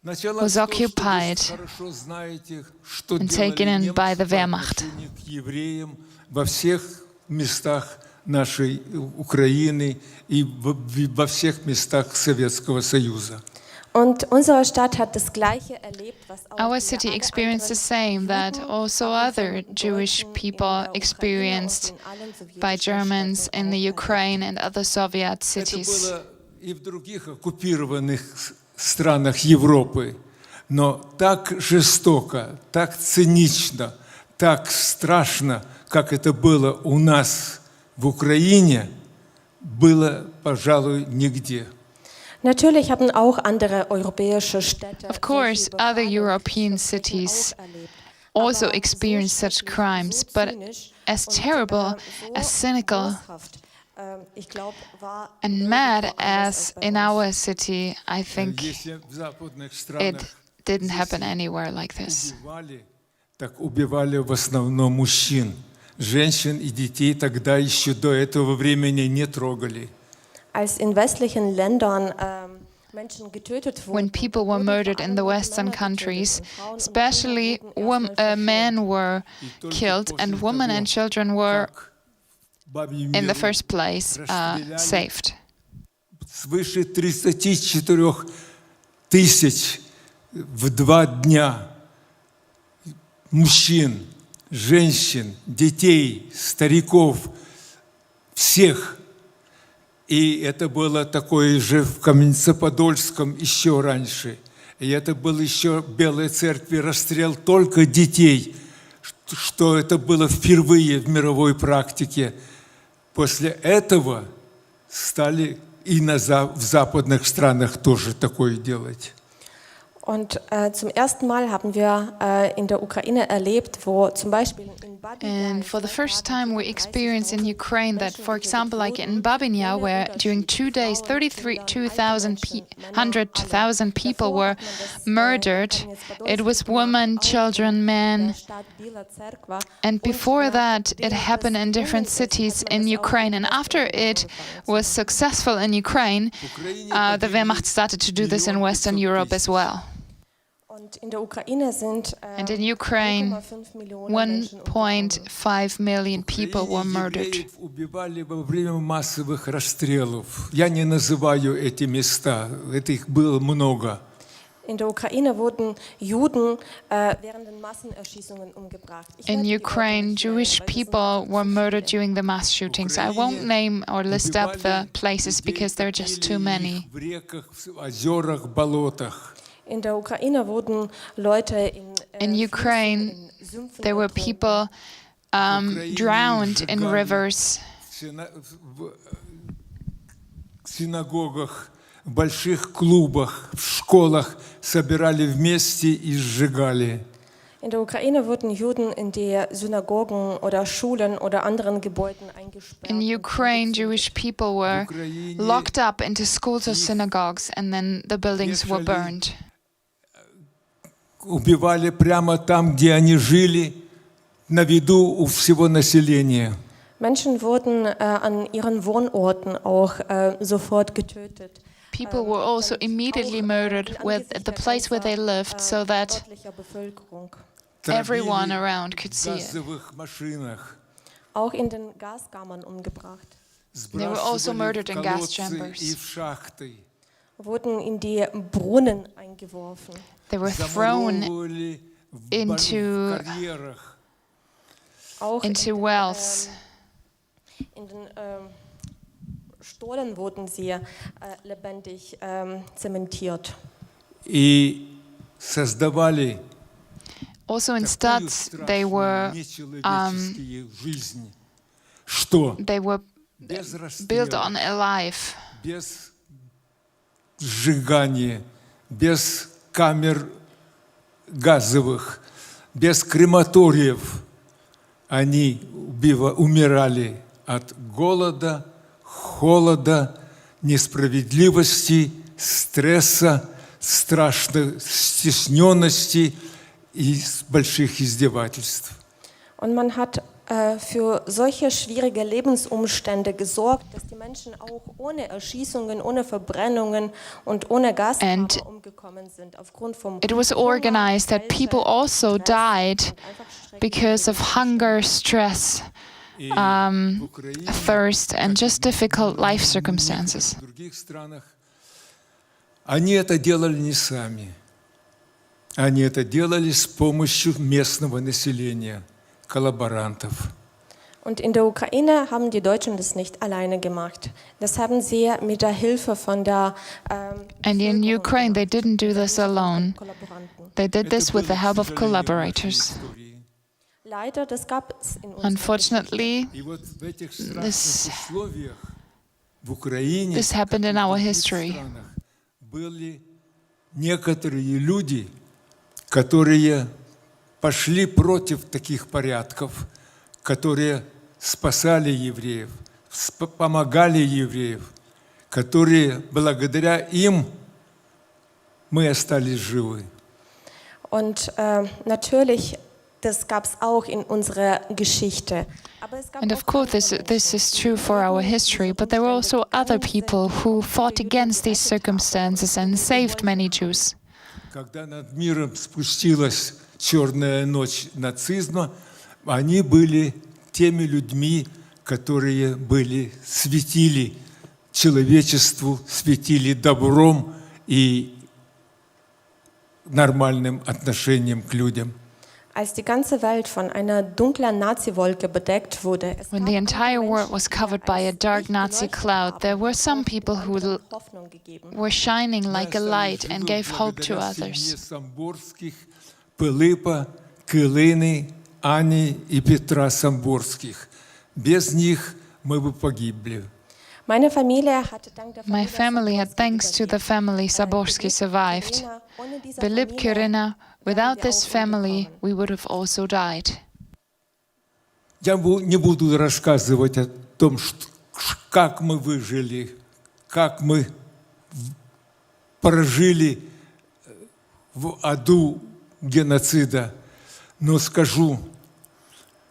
was occupied and taken in by the Wehrmacht. Во всех местах нашей Украины и во всех местах Советского Союза. und unsere Stadt hat das Gleiche erlebt, was auch Our viele city alle experienced the same that also other Jewish people experienced by Germans in the Ukraine and other Soviet Это cities. было и в других оккупированных странах Европы, но так жестоко, так цинично, так страшно, как это было у нас в Украине, было, пожалуй, нигде. Natürlich haben auch andere europäische Städte Of course, solche other Überfälle European und Verbrechen cities auch erlebt. also Aber experienced so such crimes, but zynisch as und, terrible, so as cynical, boshaft, ich glaub, war and nirgendwo mad anders as als bei in uns. our city, I think Если в западных it странах didn't happen anywhere like this. убивали, так убивали в основном мужчин. Женщин и детей тогда еще до этого времени не трогали. Als in westlichen Ländern Menschen getötet wurden, When people were wurden murdered vor in the allem Western Männer getötet countries, und Frauen und especially Kinder wurden erstmal men were killed and women and children were, Бабьим in the миром first place, saved. свыше 34 тысяч в 2 дня мужчин, женщин, детей, стариков, всех. И это было такое же в Каменце-Подольском еще раньше. И это был еще в Белой Церкви расстрел только детей, что это было впервые в мировой практике. После этого стали и в западных странах тоже такое делать. Und zum ersten Mal haben wir in der Ukraine erlebt, wo zum Beispiel in And for the first time, we experienced in Ukraine that, for example, like in Babinya, where during 2 days, 100,000 people were murdered. It was women, children, men. And before that, it happened in different cities in Ukraine. And after it was successful in Ukraine, the Wehrmacht started to do this in Western Europe as well. Und in der Ukraine sind And in Ukraine, 1,5 Millionen Menschen umgekommen. 1.5 million people were murdered. Евреев убивали во время массовых расстрелов. Я не называю эти места, их было много. In der Ukraine wurden Juden während den Massenerschießungen umgebracht. Ich In werde die Ukraine, Orte nicht Jewish nennen, weil das people sind were zu murdered viele. during the mass shootings. I won't name or list up the places because there are just too many. В реках, в озерах, болотах. In der Ukraine wurden Leute In Ukraine, there were people drowned in rivers. В синагогах, в больших клубах, в школах собирали вместе и сжигали. In der Ukraine wurden Juden in die Synagogen oder Schulen oder anderen Gebäuden eingesperrt. In und Ukraine, Jewish people were locked up into schools or synagogues, and then the buildings were burned. Убивали прямо там, где они жили, на виду у всего населения. Menschen wurden an ihren Wohnorten auch sofort getötet. People were also immediately murdered at the place where they lived so that Örtlicher Bevölkerung. everyone Травили around could в see it. газовых машинах. Auch in den Gaskammern umgebracht. They were also Сбрасывали murdered в in gas колодцы chambers. и в шахты. Wurden in die Brunnen eingeworfen. They were thrown Замуровывали в into- карьерах. Auch into wells. in den Stollen wurden sie lebendig zementiert. И создавали Also in такую studs, they were нечеловеческие жизни, что без built расстрела, on alive. без сжигания, без камер газовых, без крематориев они умирали от голода, холода, несправедливости, стресса, страшной стесненности и больших издевательств. Und man hat für solche schwierige Lebensumstände gesorgt, dass die Menschen auch ohne Erschießungen, ohne Verbrennungen und ohne Gaskammer umgekommen sind. Aufgrund vom It was organized that people also died because of hunger, stress, thirst, and just difficult life circumstances. В других странах они это делали не сами. Они это делали с помощью местного населения, коллаборантов. Und in der Ukraine haben die Deutschen das nicht alleine gemacht. Das haben sie mit der Hilfe von der And in Ukraine, they didn't do this alone. Kollaboranten. They did this with the help of collaborators. Leider, das gab es in unserer Unfortunately, И вот в этих страшных This- условиях в Украине, this happened in как и в our других history. странах, были некоторые люди, которые пошли против таких порядков, которые спасали евреев, помогали евреев, которые благодаря им мы остались живы. Und natürlich, das gab es auch in unserer Geschichte. Aber es gab And auch of course, andere this is true for our history, but there were also other people who fought against these circumstances and saved many Jews. Когда над миром спустилась черная ночь нацизма, они были теми людьми, которые светили человечеству, светили добром и нормальным отношением к людям. Als die ganze Welt von einer dunklen Nazi-Wolke bedeckt wurde, es When gab the andere entire world Menschen, was die covered by a als dark Licht Nazi geleuchtet cloud, haben there were und some haben people who anderen Hoffnung gegeben. were shining like a Мы light остались and живы gave hope to благодаря семье others. Самборских, Пилипа, Килини, Ани и Петра Самборских. Без них мы бы погибли. Meine Familie hatte dank der My Familie family had, Zaborski thanks to the überlebt. family Saborski, survived. Irina, ohne diese Bilib Familie Kirina, without wären wir this auch family, umgekommen. we would have also died. Я не буду рассказывать о том, как мы выжили, как мы прожили в аду геноцида, но скажу,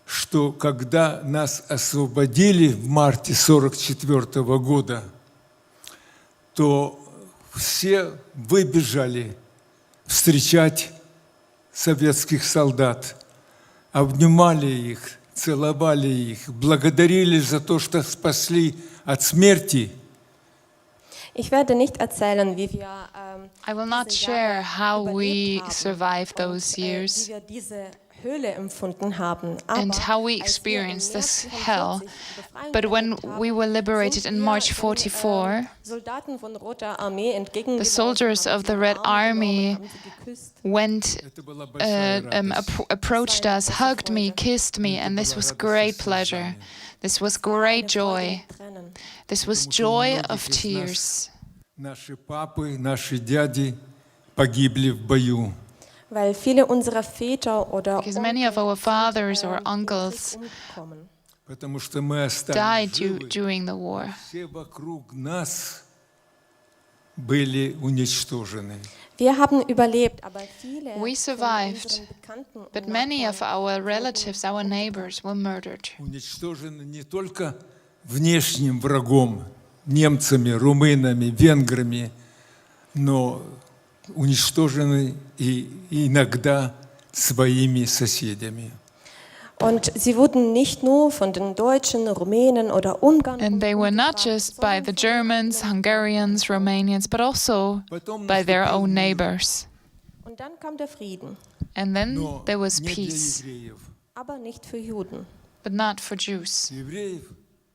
что когда нас освободили в марте 1944 года, то все выбежали встречать советских солдат, обнимали их, целовали их, благодарили за то, что спасли от смерти. Ich werde nicht erzählen, wie wir I will not diese share Jahre how we überlebt haben survived those und, years wie wir diese Höhle empfunden haben. and Aber how we als wir im experienced März this hell. 44 die Befreiung But when erlebt haben, we were liberated sind in wir March den, 44, Soldaten von Roter Armee the soldiers of the Red Army went, Это была большая радость. approached us, hugged me, kissed me, and this was great pleasure. This was great joy. This was joy of tears. Наши папы, наши дяди погибли в бою. Weil viele unserer Väter oder Because many of our Onkel fathers sind, or im Krieg uncles umgekommen. Потому что мы остались died живы. during the war. Все вокруг нас были уничтожены. Wir haben überlebt, aber viele We von survived, unseren Bekannten und But many of Nachbarn our relatives, our neighbors, were murdered. Уничтожены не только внешним врагом, немцами, румынами, венграми, но уничтожены и иногда своими соседями. Und sie wurden nicht nur von den Deutschen, Rumänen oder Ungarn And they were not umgebracht, just by the Germans, Hungarians, Romanians, but also by their own neighbors. Und dann kam der Frieden, And then Но there was не для peace, евреев. aber nicht für Juden. but not for Jews. Евреев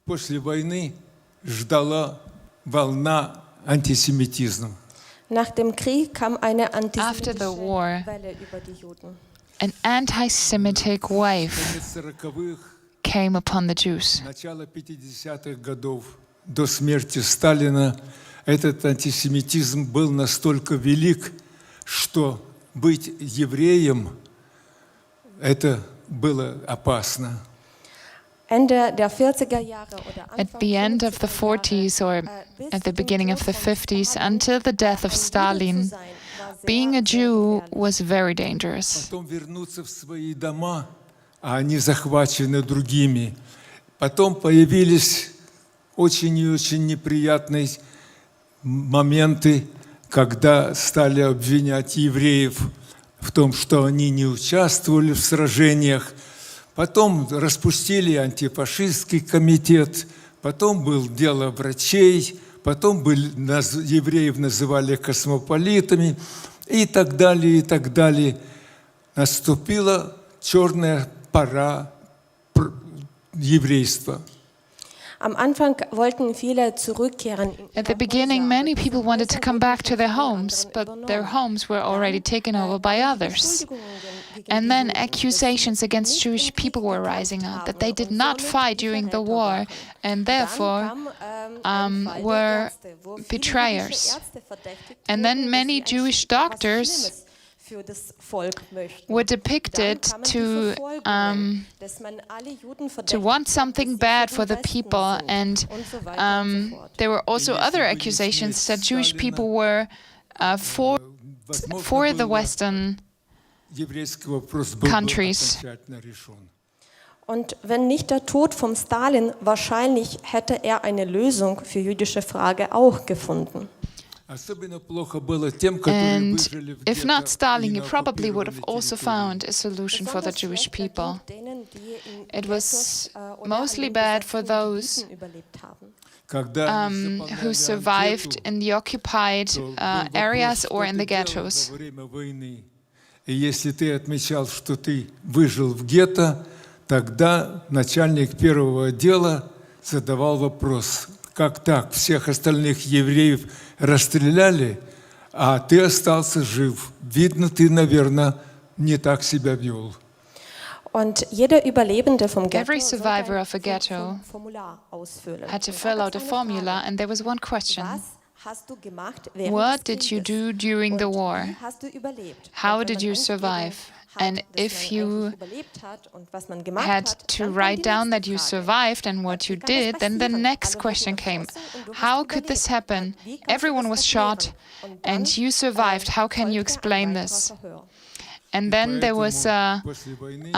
после войны ждала волна антисемитизма. Nach dem Krieg kam eine After the war, Antisemitische Welle über die Juden. an anti-Semitic wave Конец 40-х, came upon the Jews. начало 50-х годов до смерти Сталина этот антисемитизм был настолько велик, что быть евреем – это было опасно. Ende der 40er Jahre oder At Anfang the end of the 50er 40s or bis at the zu dem beginning of Tod the von 50s, Stalin, until the death of ein Jude zu Stalin, sein, war sehr, being a sehr Jew gefährlich. was very dangerous. Потом вернуться в свои дома, а они захвачены другими. Потом появились очень и очень неприятные моменты, когда стали обвинять евреев в том, что они не участвовали в сражениях. Потом распустили антифашистский комитет, потом было дело врачей, потом евреев называли космополитами и так далее, и так далее. Наступила черная пора еврейства. Am Anfang wollten viele zurückkehren. At the beginning, many people wanted to come back to their homes, but their homes were already taken over by others. And then accusations against Jewish people were rising up, that they did not fight during the war and therefore were betrayers. And then many Jewish doctors were depicted to want something bad for the people, and there were also other accusations that Jewish people were for the Western countries. Und wenn nicht der Tod von Stalin, wahrscheinlich hätte er eine Lösung für die jüdische Frage auch gefunden. And if not Stalin, he probably would have also found a solution for the Jewish people. It was mostly bad for those who survived in the occupied areas or in the ghettos. И если ты отмечал, что ты выжил в гетто, тогда начальник первого отдела задавал вопрос: как так, всех остальных евреев расстреляли, а ты остался жив? Видно, ты, наверное, не так себя вел. Und jeder Überlebende vom Ghetto Every survivor of a ghetto Formular ausfüllen. had to fill out a formula, and there was one question: Was hast du gemacht während what des did you Krieges? do during the war? Wie hast du überlebt? How Und wenn did man you angegeben survive? hat, And dass if man you eigentlich überlebt hat und was man gemacht had hat, to dann kam write die down nächste that you Frage. survived and what you Wie kann das did, then the passieren? next Alle question wurden came: erschossen und du hast how could this überlebt. happen? Wie kannst du Everyone das was shot erklären? Und dann, and you survived. How can you folgte ein explain weiterer this? Verhör. And then there was a После войны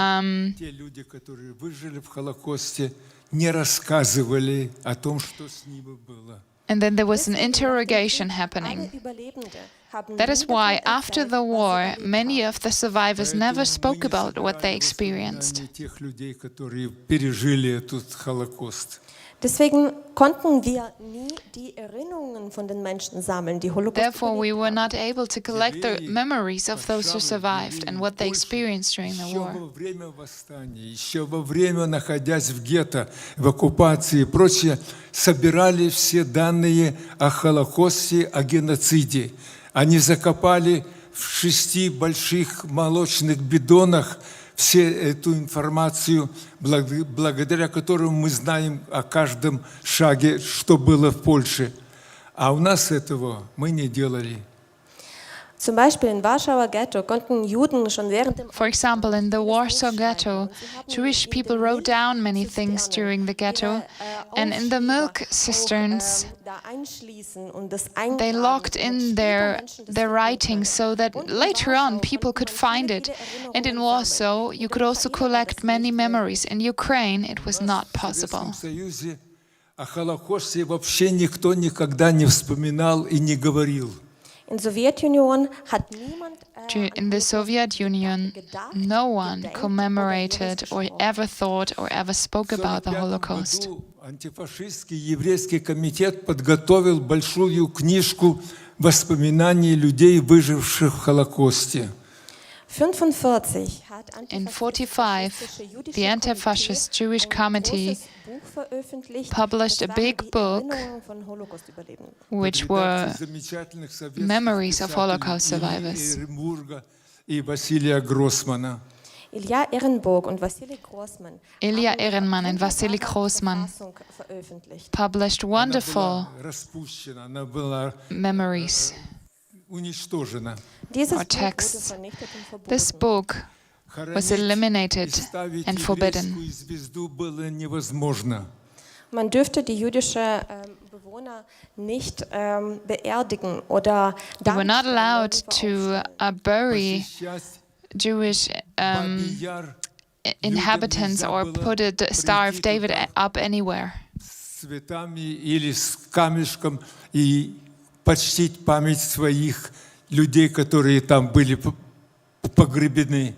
те люди, которые выжили в Холокосте, не рассказывали о том, что с ними было. And then there was an interrogation happening. That is why, after the war, many of the survivors never spoke about what they experienced. Тех людей, которые пережили этот Холокост. Deswegen konnten wir nie die Erinnerungen von den Menschen sammeln, die Holocaust Therefore, we überlebt were haben. not able to collect the memories of those who survived and what they experienced during the Еще war. во время восстания, еще во время, находясь в гетто, в оккупации и прочее, собирали все данные о Холокосте, о геноциде. Они закопали в 6 больших молочных бидонах всю эту информацию, благодаря которому мы знаем о каждом шаге, что было в Польше. А у нас этого мы не делали. Zum Beispiel im Warschauer Ghetto konnten Juden schon während dem For example, in the Warsaw Ghetto, Jewish people wrote down many things during the ghetto, and in the milk cisterns, they locked in their writings so that later on people could find it. And in Warsaw, you could also collect many memories. In Ukraine, it was not possible. В Советском Союзе о Холокосте вообще никто никогда не вспоминал и не говорил. In Sowjetunion hat niemand In the Soviet Union, no one commemorated or ever thought or ever spoke about the Holocaust. Антифашистский еврейский комитет подготовил большую книжку воспоминаний людей, выживших в Холокосте. 45 hat In 45, the anti-fascist Jewish committee published a big book which were memories of Holocaust survivors. И Василия Гроссмана. Ilya Ehrenburg und Wassily Grossman Ilya haben Ehrenmann and Wassily wunderbare Grossman Verfassung veröffentlicht. published Она wonderful была распущена, она была memories уничтожена. Dieses or Buch wurde texts. vernichtet und verboten. This book was Хоронить и eliminated ставить and forbidden. еврейскую звезду было невозможно. Man dürfte die jüdischen Bewohner nicht beerdigen oder We were not allowed darstellen, to bury Посещать Jewish Бабий Яр inhabitants or put a Star of David up anywhere. с цветами или с камешком и почтить память своих людей, которые там были погребены.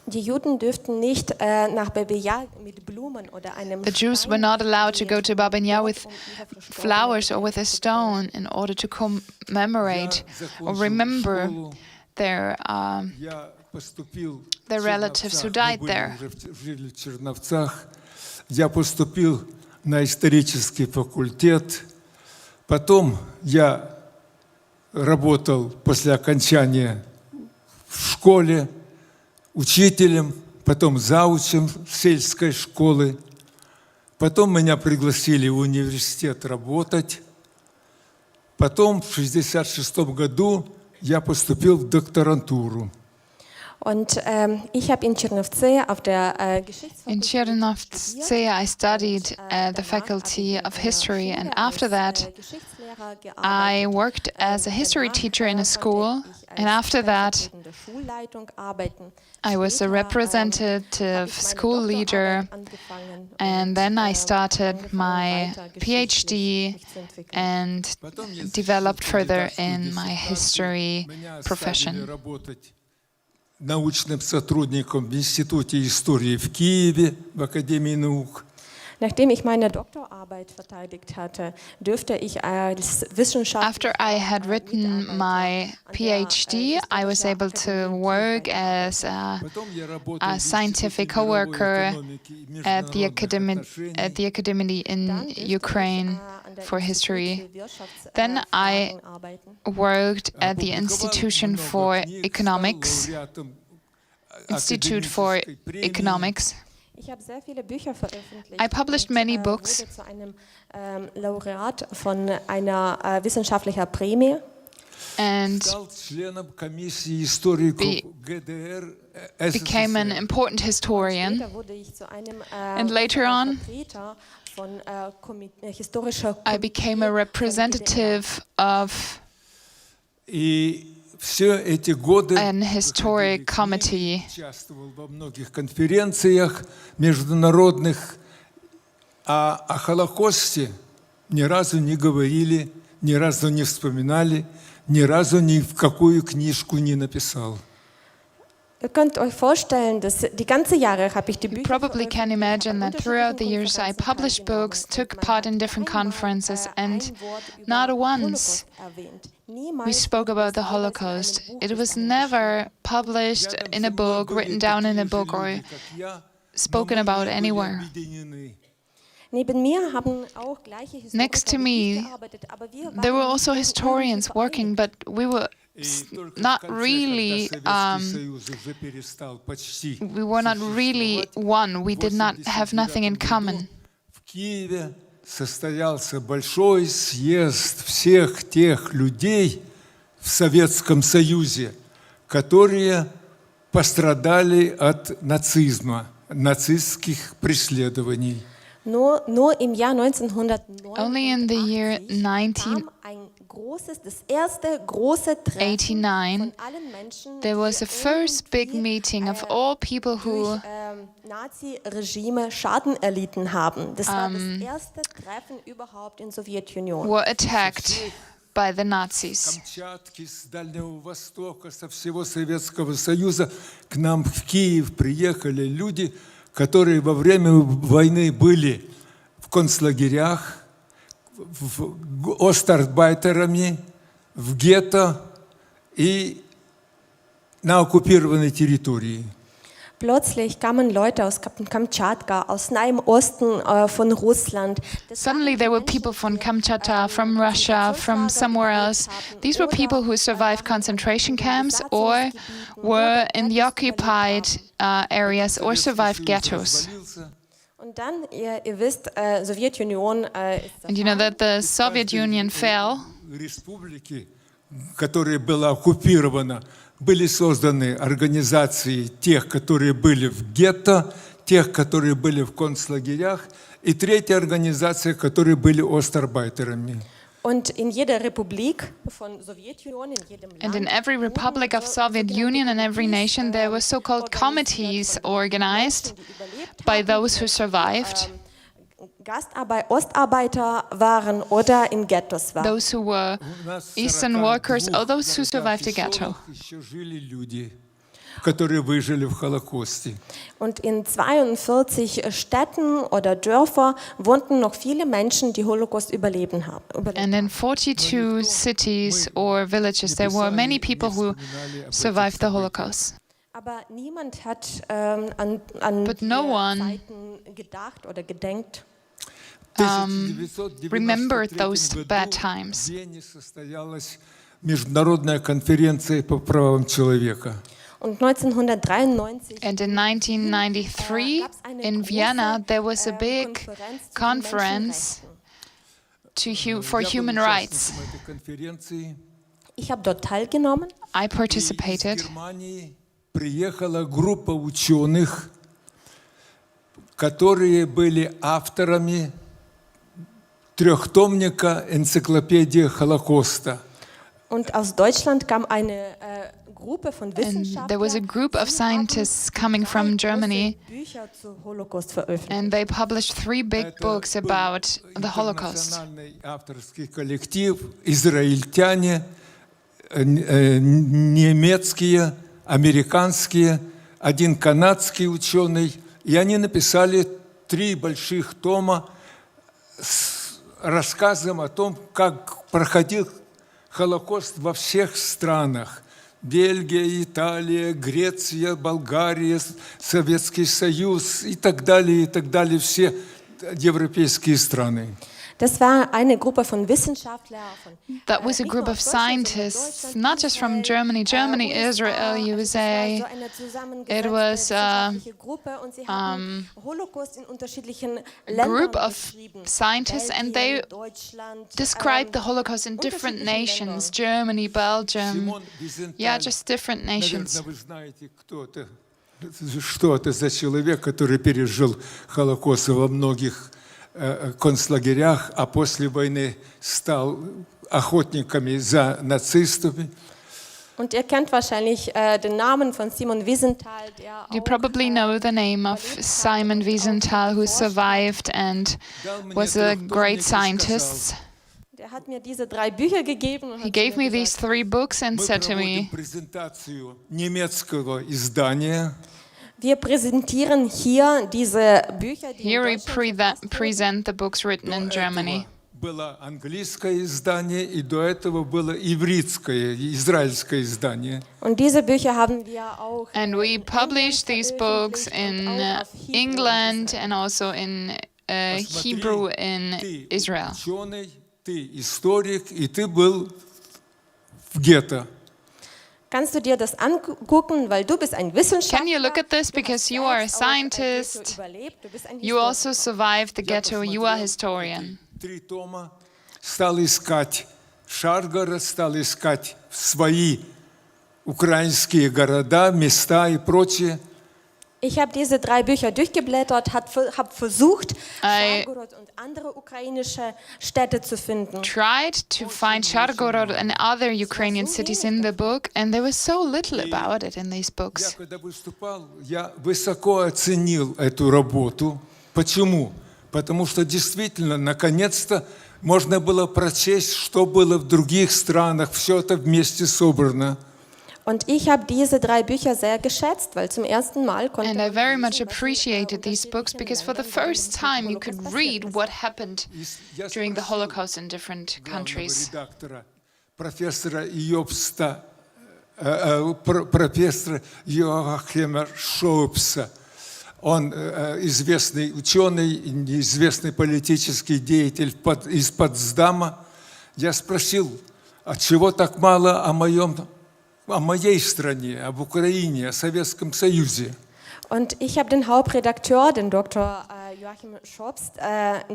Die Juden dürften nicht nach Babi Yar mit Blumen oder einem The Jews were not allowed to go to Babin Yar with flowers or with a stone in order to commemorate or remember their Я поступил the relatives who died there. жили в Черновцах. Я поступил на исторический факультет. Потом я работал после окончания в школе учителем, потом заучем сельской школы. Потом меня пригласили в университет работать. Потом в 1966 году я поступил в докторантуру. Und ich habe in Czernowce auf der In Geschichtsfakultät Chernovtsi, I studied at the Faculty of History, and after that, Geschichtslehrer I gearbeitet. worked as a history teacher in a school, and after that, stellvertretende Schulleitung arbeiten. I was a Später, representative habe ich meine school leader, Doktorarbeit angefangen and then I started my weiter geschichtlich PhD mich zu entwickeln. and Потом я developed защитил further кандидатскую in my диссертацию. history Меня оставили profession. работать научным сотрудником в Институте истории в Киеве, в Академии наук. Nachdem ich meine Doktorarbeit verteidigt hatte, dürfte ich als Wissenschaftler After I had written my PhD, I was able to work as a Потом я работал в scientific Институте мировой co-worker экономики и at the международных отношений. academy in Dann dürfte Ukraine ich, an der for Institut history. für Wirtschafts- Then I Fragen arbeiten. worked at the Опубликовал Institution много for книг, Economics, стал лауреатом Institute for академической премии. Economics. Ich habe sehr viele Bücher veröffentlicht. I published und, many books. wurde zu einem Laureat von einer wissenschaftlichen Prämie. And Стал членом комиссии историков ГДР became an СССР. important historian. Später wurde ich zu einem And later on, Vertreter von historischer I became a representative of И все эти годы an historic committee. участвовал во многих конференциях международных, а о Холокосте ни разу не говорили, ни разу не вспоминали, ни разу ни в какую книжку не написал. Ihr könnt euch vorstellen, dass die ganze Jahre habe ich die Bücher Probably can imagine that throughout the years I published books, took part in different conferences, and not once we spoke about the Holocaust. It was never published in a book, written down in a book, or spoken about anywhere. Neben mir haben auch gleiche Next to Historiker wie ich me, gearbeitet, aber wir there were waren also historians working, but we were not really one. We did not have nothing in common. В Киеве состоялся большой съезд всех тех людей в Советском Союзе, которые пострадали от нацизма, нацистских преследований. nur im Jahr 1989 Only in the year kam das erste große Treffen 1989, von allen Menschen, there was a first big meeting of all people who Nazi-Regime Schaden erlitten haben. Das war das erste Treffen überhaupt in Sowjetunion. were attacked by the Nazis. Камчатки, с Дальнего Востока, со всего Советского Союза к нам в Киев приехали люди, которые во время войны были в концлагерях, остарбайтерами, в гетто и на оккупированной территории. Plötzlich kamen Leute aus Kamtschatka, aus nahem Osten von Russland. Suddenly there were people from Kamchatka, from Russia, from somewhere else. These were people who survived concentration camps or were in the occupied areas or survived ghettos. Und dann, ihr wisst, Sowjetunion And you know that the Soviet Union fell. Республики, которая была оккупирована, были созданы организации тех, которые были в гетто, тех, которые были в концлагерях, и третья организация, которые были остарбайтерами. Und in jeder Republik von Sowjetunion, in jedem Land, And in every republic of Soviet Union and every nation, there were so-called committees organized by those who survived, Ostarbeiter waren oder in Ghettos waren. those who were Eastern workers, or those who survived the ghetto. Еще жили люди, которые выжили в Холокосте. Und in 42 Städten oder Dörfern wohnten noch viele Menschen, die Holocaust überlebt haben. And in 42 cities or villages, there were many people who survived the Holocaust. Aber niemand hat an die no one Zeiten gedacht oder gedenkt. Remembered those bad times. В Вене состоялась международная конференция по правам человека. Und 1993 And in 1993, in Vienna, there was a big conference for human rights. На этой конференции Ich habe dort teilgenommen. I из participated. Германии приехала группа ученых, которые были авторами трехтомника энциклопедии Холокоста. Und aus Deutschland kam eine Gruppe von And Wissenschaftlern. there was a group of scientists coming from Germany, Bücher zu Holocaust veröffentlicht. and they published 3 big books about the Holocaust. Интернациональный авторский коллектив, израильтяне, немецкие, американские, один канадский ученый, и они написали 3 больших тома с рассказом о том, как проходил Холокост во всех странах. Бельгия, Италия, Греция, Болгария, Советский Союз и так далее, все европейские страны. Das war eine Gruppe von Wissenschaftlern. That was a group of scientists, not just from Germany, Israel, USA. It was a group of scientists, and they described the Holocaust in different nations, Germany, Belgium, just different nations. Наверное, вы знаете, что это за человек, который пережил Холокост во многих концлагерях, а после войны стал охотниками за нацистами. Und ihr kennt wahrscheinlich den Namen von Simon Wiesenthal, der You probably know the name of Simon Wiesenthal, who survived and was a great scientist. Der hat mir diese 3 Bücher gegeben. Und He gave me these 3 books and Мы said to проводим me, презентацию немецкого издания. wir präsentieren hier diese Bücher, die here we in Deutschland present the books written in Germany. Было английское издание, и до этого было ивритское, израильское издание. Und diese Bücher haben wir auch And we published these books in England and also in Hebrew in Ты Israel. ученый, ты историк, и ты был в гетто. Kannst du dir das angucken, weil du bist ein Wissenschaftler. Can you look at this? Du hast Because you are a selbst auch ein Ghetto scientist. überlebt, du bist ein You Historiker. also survived the ghetto. You are a historian. 3 тома, стал искать Шаргород, стал искать свои украинские города, места и прочее. Ich habe diese 3 Bücher durchgeblättert, habe versucht, I- Schargorod und andere ukrainische Städte zu finden. Tried to find Shargorod and other Ukrainian cities in the book, and there was so little about it in these Я books. когда выступал, я высоко оценил эту работу. Почему? Потому что действительно, наконец-то, можно было прочесть, что было в других странах. Все это вместе собрано. Und ich habe diese 3 Bücher sehr geschätzt, weil zum ersten Mal konnte And I man very lesen, much was in, appreciated these books because for the first time you could read what happened Я during the спросил Holocaust in different главного countries. редактора, профессора Иобста профессора Йоахима Шоупса. Он известный ученый, известный политический деятель из Потсдама. Я спросил, отчего так мало о моей стране, об Украине, о Советском Союзе. Und ich habe den Hauptredakteur, den Dr. Joachim Schobst,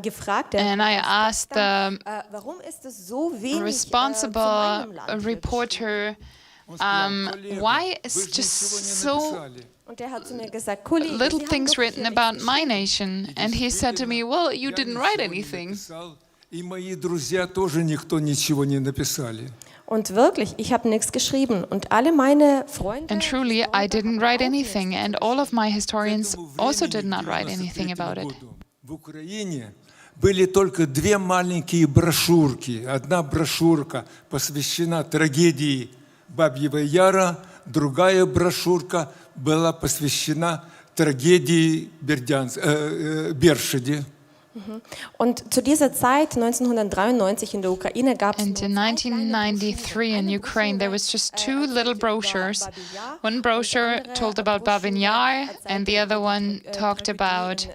gefragt, And I asked the warum ist es so wenig responsible zu meinem Land reporter, why is just so Und der hat zu mir gesagt, Kollege, little Sie haben things doch written hier about nichts my geschrieben. nation? And he said to me, well, you didn't write anything. И мои друзья тоже никто ничего не написали. Und wirklich, ich habe nichts geschrieben. Und alle meine Freunde... And truly, I didn't write anything, and all of my historians also did not write anything about it. В Украине были только две маленькие брошюрки. Одна брошюрка посвящена трагедии Бабьего Яра, другая брошюрка была посвящена трагедии Бершади. Und zu dieser Zeit, 1993 in der Ukraine, gab es And in 1993 in Ukraine, there was just two little brochures. One brochure told about Babin Yar, and the other one talked about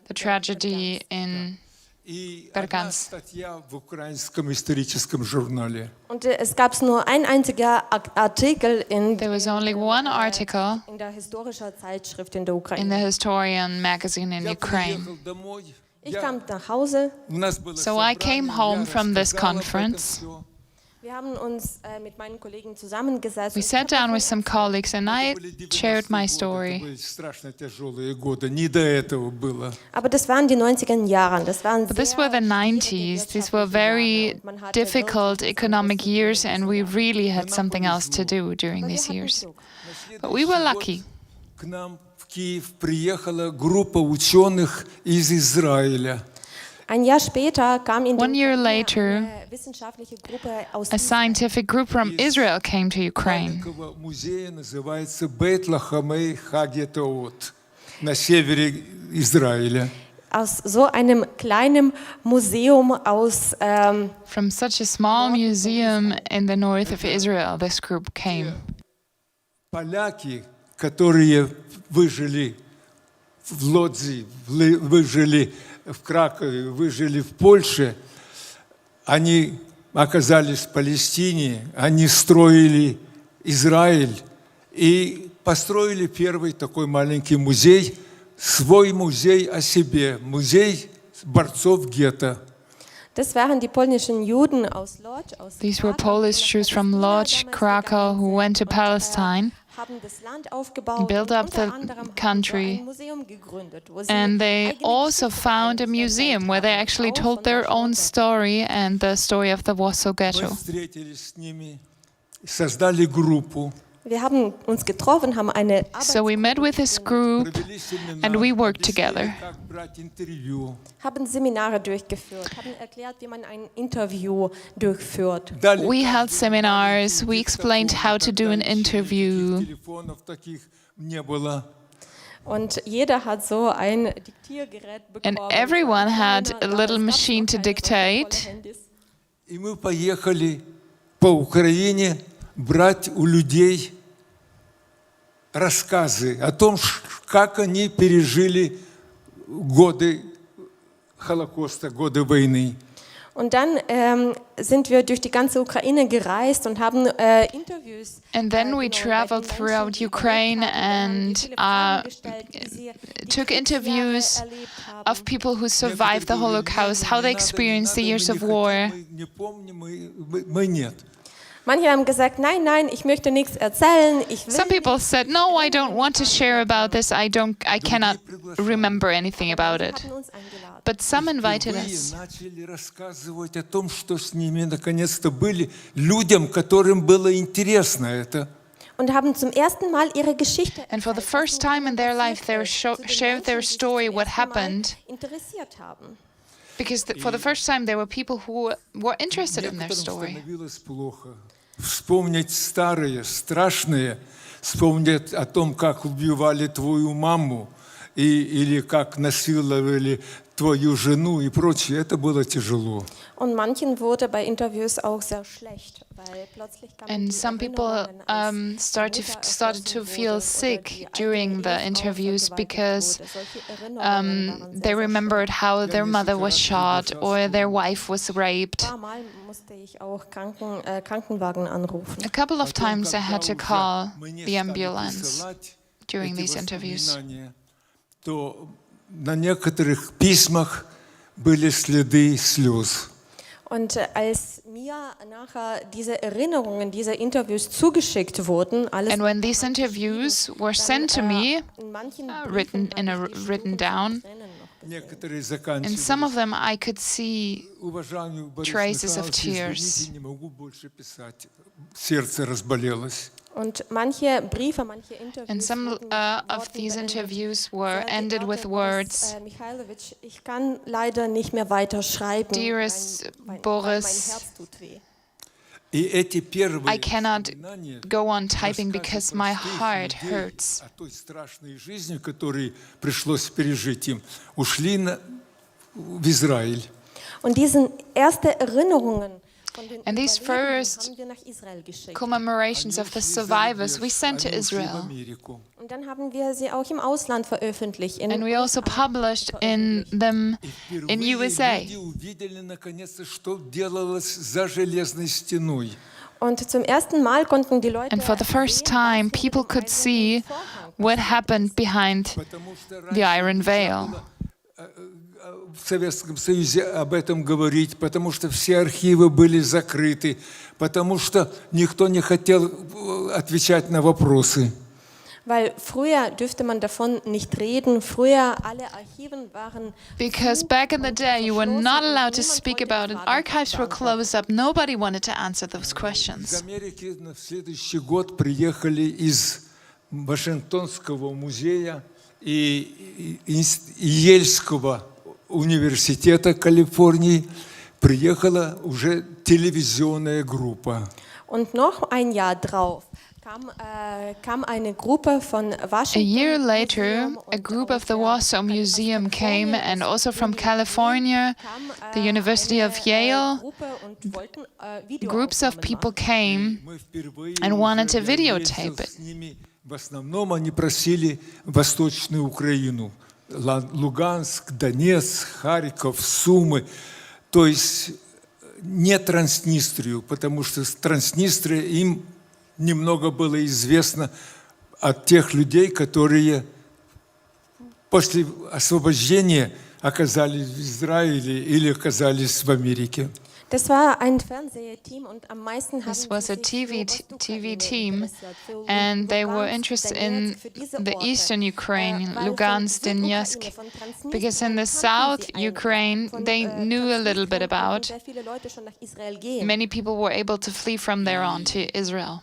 the tragedy in И одна Берганс. статья в украинском историческом журнале. Und es gab nur ein einziger Artikel in There was only one article der historischen Zeitschrift in der in Ukraine. the historian magazine in Я Ukraine. приехал домой. Ich kam nach Hause. У нас было So I came собрание, home я from this рассказал об этом conference. всё. Wir haben uns mit meinen Kollegen zusammengesetzt. We und sat down with some colleagues and I Были 90-е shared my годы, story. это были страшно тяжелые годы. Не до этого было. Aber das waren die 90er Jahre. Das waren But this sehr were the schwierige 90s. These were wirtschaftliche very Jahre und man hatte difficult wirklich economic was years, zu tun and in we diesen really had something else to do during Jahren. these Wir hatten years. Glück. But we were lucky. К нам в Киев приехала группа ученых из Израиля. Ein Jahr später kam in die 1 year Ukraine later, eine wissenschaftliche Gruppe aus a scientific group from Israel came to Ukraine. Маленького музея называется Бейт Лахамей Хагетеот на севере Израиля. aus so einem kleinen Museum aus From such a small museum in the north of Israel, this group came. Поляки, которые выжили в Лодзи, выжили в Кракове, выжили в Польше, они оказались в Палестине, они строили Израиль и построили первый такой маленький музей, свой музей о себе, музей борцов гетто. Das waren die polnischen Juden aus Lodz, aus These were Krakau, Polish die Jews nach from Palästina Lodz, damals Krakow, gegangen who sind went to und, Palestine, haben das Land aufgebaut built und up the unter anderem haben country. so ein Museum gegründet, wo sie and they eigene also Geschichte found a erzählt museum where they haben, actually auch told von their der own Shoah. story and the story of the Warsaw Мы Ghetto. встретились с ними, создали группу. Wir haben uns getroffen, haben eine So we met with this group Провели семинар, and we worked объяснили, together. как брать интервью. haben Seminare durchgeführt, haben erklärt, wie man ein Interview durchführt. Дали We held каждому seminars, we диктофон, explained how to do an тогда еще никаких interview. телефонов таких не было. Und jeder hat so ein Diktiergerät bekommen. And everyone had a little Damals gab's machine noch to keine dictate. solche Handys. И мы поехали по Украине брать у людей рассказы о том, как они пережили годы Холокоста, годы войны. Und dann sind wir durch die ganze Ukraine gereist und haben Interviews. And then we genommen bei den traveled Menschen, throughout die Ukraine überlebt haben. Wir haben and viele Fragen gestellt, wie sie die took Kriegsjahre interviews erlebt haben. of people who survived the Holocaust, how they experienced the years of war. Не помним, мы нет. Manche haben gesagt, nein, nein, ich möchte nichts erzählen. Ich will Some people said, no, I don't want to share about this. I cannot remember anything about it. haben uns eingeladen. But some invited Впервые us. начали рассказывать о том, что с ними наконец-то были, людям, которым было интересно это. Und haben zum ersten Mal ihre Geschichte And for the erzählt, first was time in their life, they passiert ist, zu den shared their Menschen, die sich story, zum what ersten Mal happened, interessiert haben. because for the first time there were people who were interested in their Некоторым story. становилось плохо. Вспомнить старое, страшное, вспомнить о том, как убивали твою маму, или как насиловали твою жену и прочее. Это было тяжело. Und manchen wurde bei Interviews auch sehr schlecht, weil plötzlich kamen And die some people Erinnerungen, als started to Mutter feel erschossen wurde sick oder die during eigene the Ehefrau interviews vergewaltigt because wurde. Solche Erinnerungen waren they sehr, sehr remembered how their mother was shot schlimm. or their wife was raped. Ein paar Mal musste ich auch Krankenwagen anrufen. A couple of times I had to call Мне the стали ambulance присылать during эти these interviews. воспоминания, то на некоторых письмах были следы слез. Und als mir nachher diese Erinnerungen, diese Interviews zugeschickt wurden, alles And when these interviews were sent to me, in manchen written Briefen habe ich die written Spuren von down, Tränen noch gesehen. Некоторые in some of заканчивались. them I could see Уважаемый Борис traces of Михайлович, tears. извините, не могу больше писать. Сердце разболелось. Und manche Briefe, manche Interviews and some wurden mit of Worten these beendet. interviews were Sehr ended geehrter with Boris, words, Michailowitsch, ich kann leider nicht mehr weiter schreiben. Dearest mein Boris, Herz tut weh. И эти первые I cannot воспоминания go on typing рассказы because my простых heart людей hurts. о той страшной жизни, которую пришлось пережить им, ушли в Израиль. Und diese ersten Erinnerungen von den And these Überlebenden first haben wir nach Israel geschickt. Commemorations of the survivors we sent to Israel. Und dann haben wir sie auch im Ausland veröffentlicht. In And we also published them in USA. Люди увидели наконец-то, что делалось за железной стеной. Und zum ersten Mal konnten die Leute And for the first sehen, time, was hinter people dem could see eisernen Vorhang what happened behind Потому что the Iron Veil. в Советском Союзе об этом говорить, потому что все архивы были закрыты, потому что никто не хотел отвечать на вопросы. Weil früher dürfte man davon nicht reden. Früher alle Archiven waren Because back in the day, you were not allowed to speak about it. Archives were closed up. Nobody wanted to answer those Из questions. Америки на следующий год приехали из Вашингтонского музея и Ельского университета Калифорнии приехала уже телевизионная группа. Und noch ein Jahr drauf kam eine Gruppe von A year Washington later, Museum a und group auch of the der- Warsaw Museum came, and also from California, the University of Yale. Gruppe und wollten, Groups of Videoaufnahmen people machen. came Мы впервые and wanted to уже, я videotape ездил it. с ними. В основном они просили Восточную Украину. Луганск, Донецк, Харьков, Сумы. То есть не Транснистрию, потому что Транснистрия им немного было известно от тех людей, которые после освобождения оказались в Израиле или оказались в Америке. Das war ein Fernsehteam und am meisten haben This was sie a sich TV für TV Ostukraine team, interessiert, für and they were Lugansk, interested Donetsk, in für diese the Orte. eastern Ukraine, Weil Lugansk, von Donetsk, Südukraine, von Transnistrien because in the kannten South sie einige. Ukraine, Von, they knew a little bit Transnistrien about. konnten sehr viele Leute schon nach Israel gehen. Many people were able to flee from there on to Israel.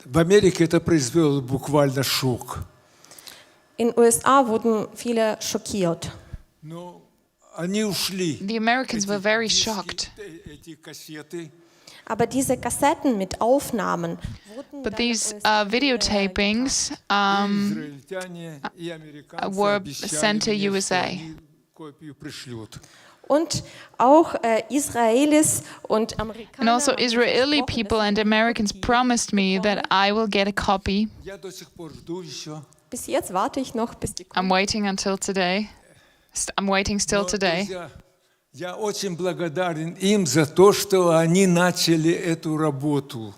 В Америке это произвело буквально шок. In USA wurden viele schockiert. Но они ушли. The Americans were very Диски, shocked. эти кассеты. Aber diese Kassetten mit Aufnahmen wurden But dann these nach USA videotapings Израильтяне и американцы were обещали sent to мне, что USA. они копию пришлют. Und auch Israelis und And Amerikaner also haben Israeli versprochen, people dass and sie eine Americans Kopie promised me bekommen. that I will get a copy. Я до сих пор жду еще. Bis jetzt warte ich noch, bis die I'm kommen. waiting until today. I'm waiting still Но, today. друзья, я очень благодарен им за то, что они начали эту работу.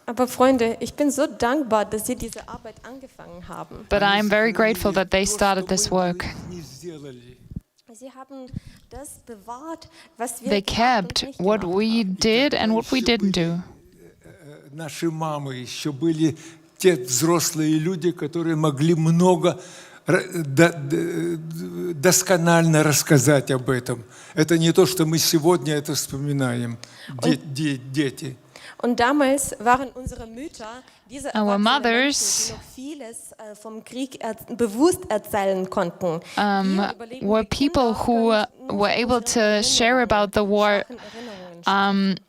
Aber Freunde, ich bin so dankbar, dass sie diese Arbeit angefangen haben. But I'm very grateful that they started this work. Не сделали. Sie haben das bewahrt, was wir They gemacht und kept nicht what gemacht we haben. did and what we didn't do. Наши мамы еще были те взрослые люди, которые могли много досконально рассказать об этом. Это не то, что мы сегодня это вспоминаем, дети. Und damals waren unsere Mütter, diese Our erwachsenen mothers Menschen, die noch vieles vom Krieg bewusst erzählen konnten. Wir überlegen were die Kinder people who gar nicht nur were von able unseren to share about the war schwachen Erinnerungen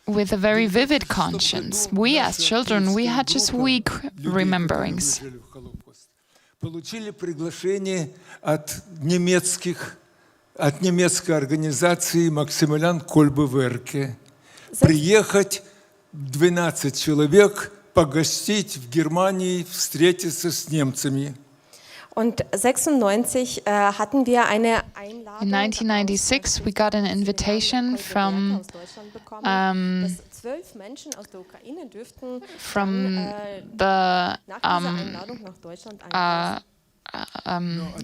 with a very vivid conscience. We as children, we had just weak rememberings. получили приглашение от немецкой организации «Максимилиан Кольбе Верке» приехать 12 человек, погостить в Германии, встретиться с немцами. Und 96 hatten wir eine Einladung. In 1996, we got an invitation from the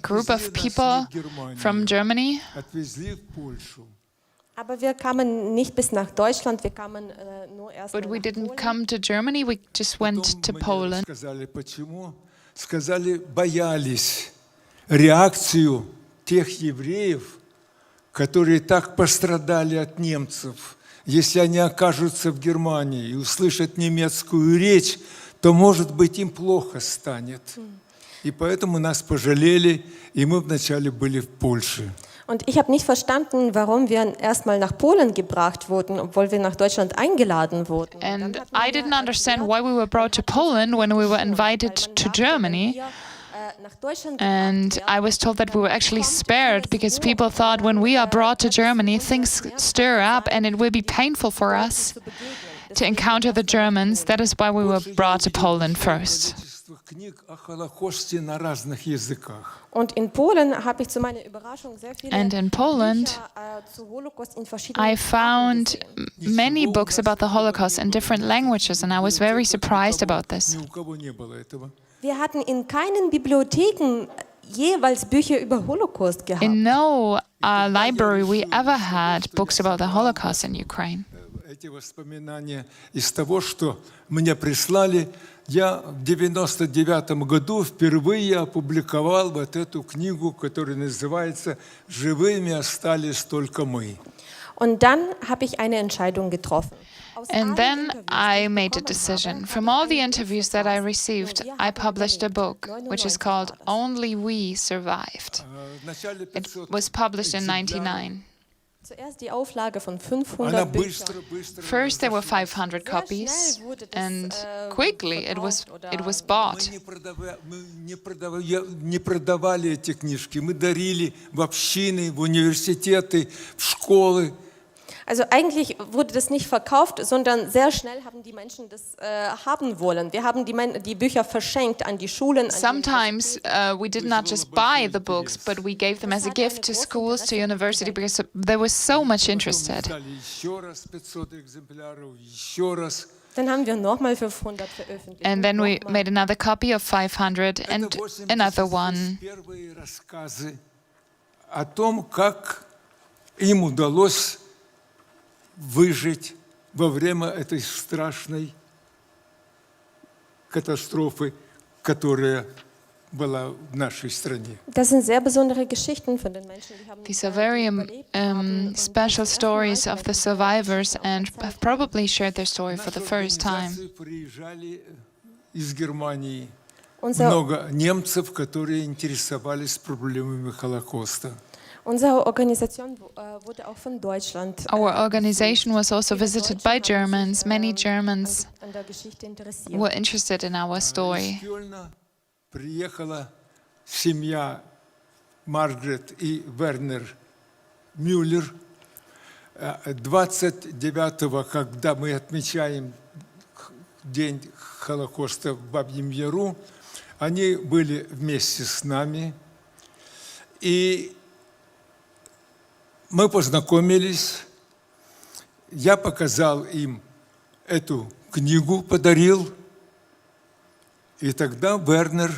group of people from Germany. Aber wir kamen nicht bis nach Deutschland, wir kamen nur erst But we nach didn't Polen. come to Germany, we just went to Poland. Сказали, почему? Сказали, боялись реакцию тех евреев, которые так пострадали от немцев. Если они окажутся в Германии и услышат немецкую речь, то, может быть, им плохо станет. И поэтому нас пожалели, и мы вначале были в Польше. Und ich habe nicht verstanden, warum wir erstmal nach Polen gebracht wurden, obwohl wir nach Deutschland eingeladen wurden. And I didn't understand why we were brought to Poland when we were invited to Germany. And I was told that we were actually spared because people thought when we are brought to Germany, things stir up and it will be painful for us to encounter the Germans. That is why we were brought to Poland first. Und in Polen habe ich zu meiner Überraschung sehr viele And in Poland, Bücher zu Holocaust in verschiedenen I found many books about the Holocaust in different languages, and I was very surprised about this. Wir hatten in keinen Bibliotheken jeweils Bücher über Holocaust gehabt. In no library we ever had books about the Holocaust in Ukraine. Эти воспоминания из того, что мне прислали, я в 1999 году впервые опубликовал вот эту книгу, которая называется «Живыми остались только мы». Und dann habe ich eine Entscheidung getroffen. And then I made a decision. From all the interviews that I received, I published a book, which is called Only We Survived. It was published in 1999. Zuerst die Auflage von 500 Büchern. First there were 500 copies, and quickly it was bought. Мы не продавали эти книжки, мы дарили в общины, в университеты, в школы. Also eigentlich wurde das nicht verkauft, sondern sehr schnell haben die Menschen das haben wollen. Wir haben die Bücher verschenkt an die Schulen. Sometimes we did not just buy the books, but we gave them as a gift to schools, to university, because there was so much interested. Dann haben wir nochmal 500 veröffentlicht. And then we made another copy of 500 and another one. О том, как им удалось выжить во время этой страшной катастрофы, которая была в нашей стране. Das sind sehr besondere Geschichten von den Menschen, die haben These are very special stories of the survivors and have probably shared their story for the first time. Приезжали из Германии много немцев, которые интересовались проблемами Холокоста. Unsere Organisation wurde auch von Deutschland Our organization was also visited by Germans. Many Germans an der Geschichte interessiert. were interested in our story. Из Кёльна приехала семья Маргарет и Вернер Мюллер. 29-го, когда мы отмечаем День Холокоста в Бабьем Яру, они были вместе с нами. И мы познакомились, я показал им эту книгу, подарил, и тогда Вернер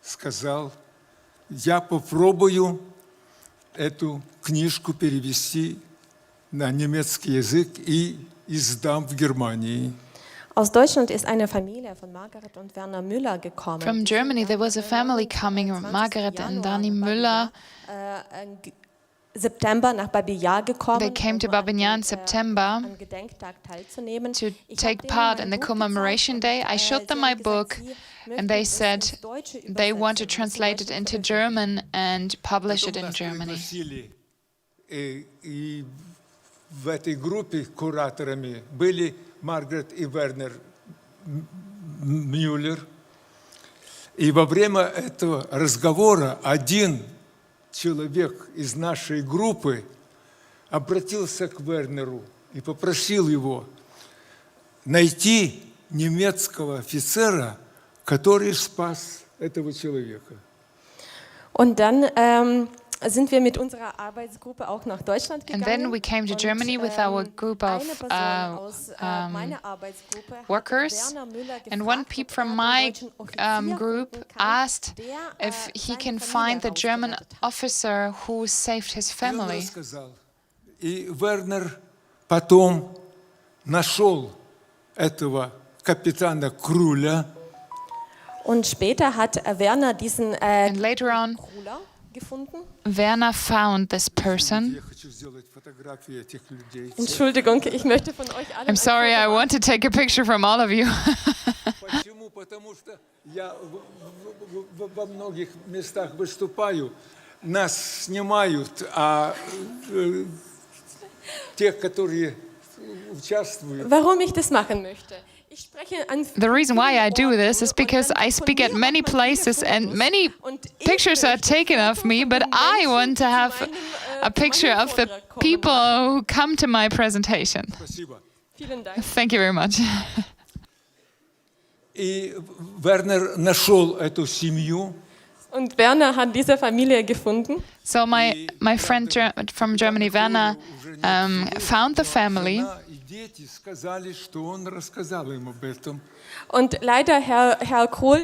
сказал, я попробую эту книжку перевести на немецкий язык и издам в Германии. Aus Deutschland ist eine Familie von Margaret und Werner Müller gekommen. From Germany there was a family coming, Margaret and Dani Müller. September nach Babij Jar gekommen, They came to Babij Jar in September am Gedenktag teilzunehmen. to take part in the commemoration day. I showed them my book and they said they want to translate it into German and publish it in Germany. И в этой группе кураторами были Маргарет и Вернер Мюллер. И во время этого разговора один человек из нашей группы обратился к Вернеру и попросил его найти немецкого офицера, который спас этого человека. Und dann sind wir mit unserer Arbeitsgruppe auch nach Deutschland And gegangen. then we came to Germany with our group of eine Person aus meiner Arbeitsgruppe hatte workers, Werner Müller and one gefragt, peep ob from er my den deutschen Offizier group finden kann, asked der, if he seine can Familie find the German rausgerettet hat. officer who saved his И он family. рассказал. И Вернер потом нашел этого капитана Круля. Und später hat Werner diesen And later on, Kruler gefunden. Werner found this person. Я хочу сделать фотографии этих людей. Entschuldigung, ich möchte von euch allen I'm sorry, I want to take a picture from all of you. Почему? Потому что я во многих местах выступаю, нас снимают, а те, которые участвуют, Warum ich das machen möchte? Ich spreche an The reason why I do vielen this is Orten because und dann I speak at von mir many macht man viele places and Fotos. many Und ich pictures are möchte taken of Fotos me, von but den I Menschen want to zu have a picture meinem of the Vortrag kommen. people who come to my presentation. спасибо. Vielen Dank. Thank you very much. И Вернер нашел эту семью. Und Werner hat diese Familie gefunden. So my friend from Germany, Werner, found the family. Жена и дети сказали, что он рассказал им об этом. Und leider Herr Kohl,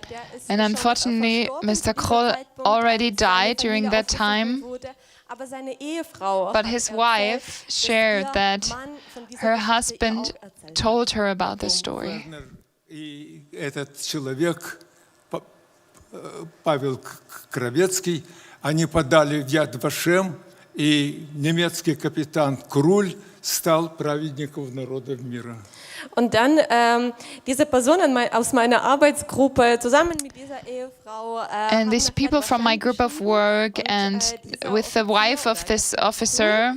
der ist And schon unfortunately, verstorben Mr. zu diesem Kroll Zeitpunkt, already als seine died during Familie that aufgefunden time. wurde. Aber seine Ehefrau But hat his erzählt, wife dass shared ihr that Mann von dieser her Geschichte husband ihr auch erzählt hat. told her about the story. Вернер и этот человек, Павел Кровецкий, они подали в Яд Вашем, и немецкий капитан Круль стал праведником народов мира. Und dann diese Personen aus meiner Arbeitsgruppe zusammen mit dieser Ehefrau And these people from my group of work and with the wife of this officer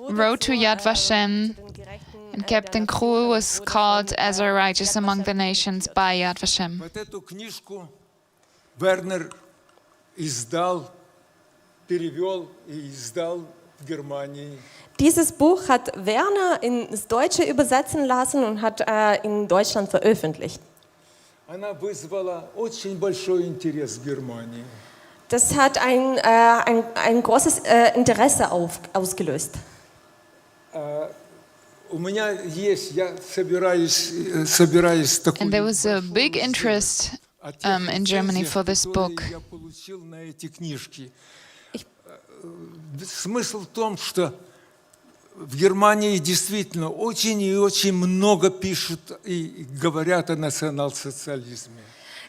wrote to Yad Vashem, and Captain Krul was called as a righteous among the nations by Yad Vashem. Вот эту книжку Вернер издал, перевел и издал в Германии. Dieses Buch hat Werner ins Deutsche übersetzen lassen und hat in Deutschland veröffentlicht. Она вызвала очень большой интерес в Германии. Das hat ein großes Interesse ausgelöst. У меня есть, я собираюсь такую And there was a большую big сделать interest о тех in Germany рецензиях, for this book. которые я получил на эти книжки. Смысл в том, что в Германии действительно очень и очень много пишут и говорят о национал-социализме.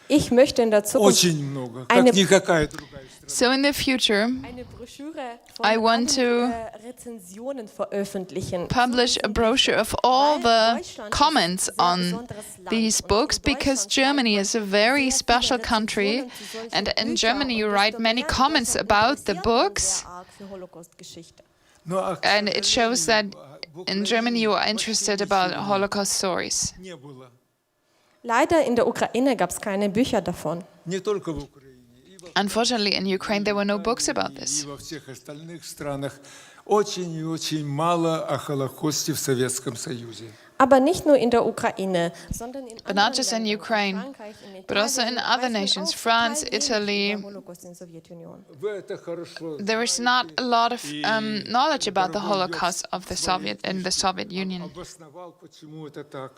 Ich möchte in der Zukunft Очень много, eine- как никакая другая страна. So in the future, eine Broschüre von I want allen, to Rezensionen veröffentlichen. publish a brochure of all the comments on these books, because Germany is a very special country, and in Germany you write many comments about the books, Ну, а, к and it shows that в in Germany you are Украине interested почти about ничего Holocaust stories. не было. Leider in der Ukraine gab es keine Bücher davon. Не только в Украине, и во Unfortunately, in Ukraine there were no books about и this. во всех остальных странах очень и очень мало о Холокосте в Советском Союзе. Aber nicht nur in der Ukraine, sondern in But not anderen just in Ländern, Ukraine, Frankreich, in but also in Italien, other weiß man nations, auch France, total wenig Italy. über Holocaust in der Sowjetunion. Вы это хорошо There is not a lot of knowledge about the Holocaust of the Soviet Union. обосновал, почему это так.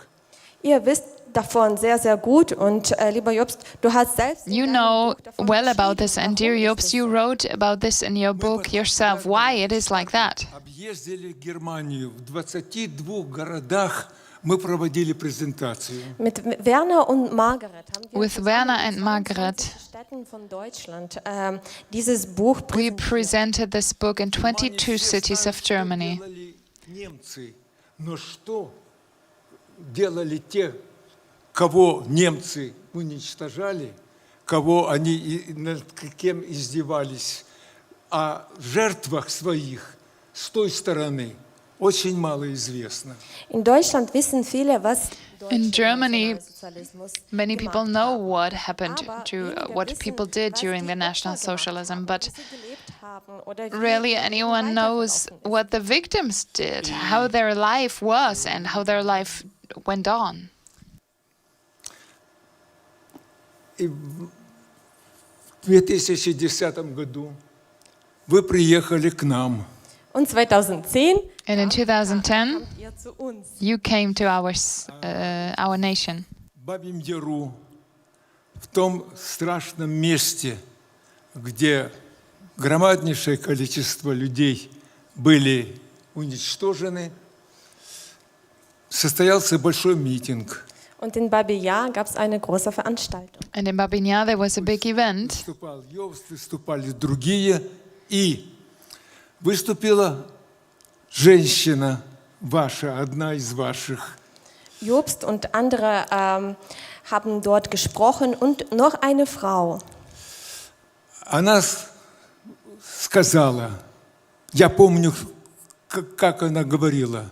Ihr wisst davon sehr, sehr gut und lieber Jobst, du hast selbst in You deinem know Buch davon well about geschrieben, this, and dear warum ist Jobs, es you so? wrote about this in your book yourself, why it is like that. Объездили Германию в 22 городах. Мы проводили презентацию. Mit Werner und Margaret haben wir With zusammen Werner in and Margaret, 22 Städten von Deutschland dieses Buch we präsentiert. presented this book in 22 cities of Germany. Делали немцы, но что делали те, кого немцы уничтожали, кого они над кем издевались, о жертвах своих с той стороны очень мало известно. In Deutschland wissen viele, was In deutscher Germany, Nationalsozialismus many people gemacht know haben. what happened, Aber what weniger people wissen, did was during die the National Opfer gemacht Socialism, haben, but wie sie gelebt haben oder wie rarely ihr Leben anyone knows weitergelaufen ist. what the victims did, how their life was, and how their life went on. И в 2010 году вы приехали к нам. Und 2010 And in 2010, kamt ihr zu uns. you came to our nation. В Бабьем Яру, в том страшном месте, где громаднейшее количество людей были уничтожены, состоялся большой митинг. Und in Babi Yar gab es eine große Veranstaltung. And in Babinja, there was a big event. Выступал Йовст, выступали другие, и выступила женщина ваша, одна из ваших. Jobst und andere haben dort gesprochen und noch eine Frau. Она сказала, я помню, как она говорила.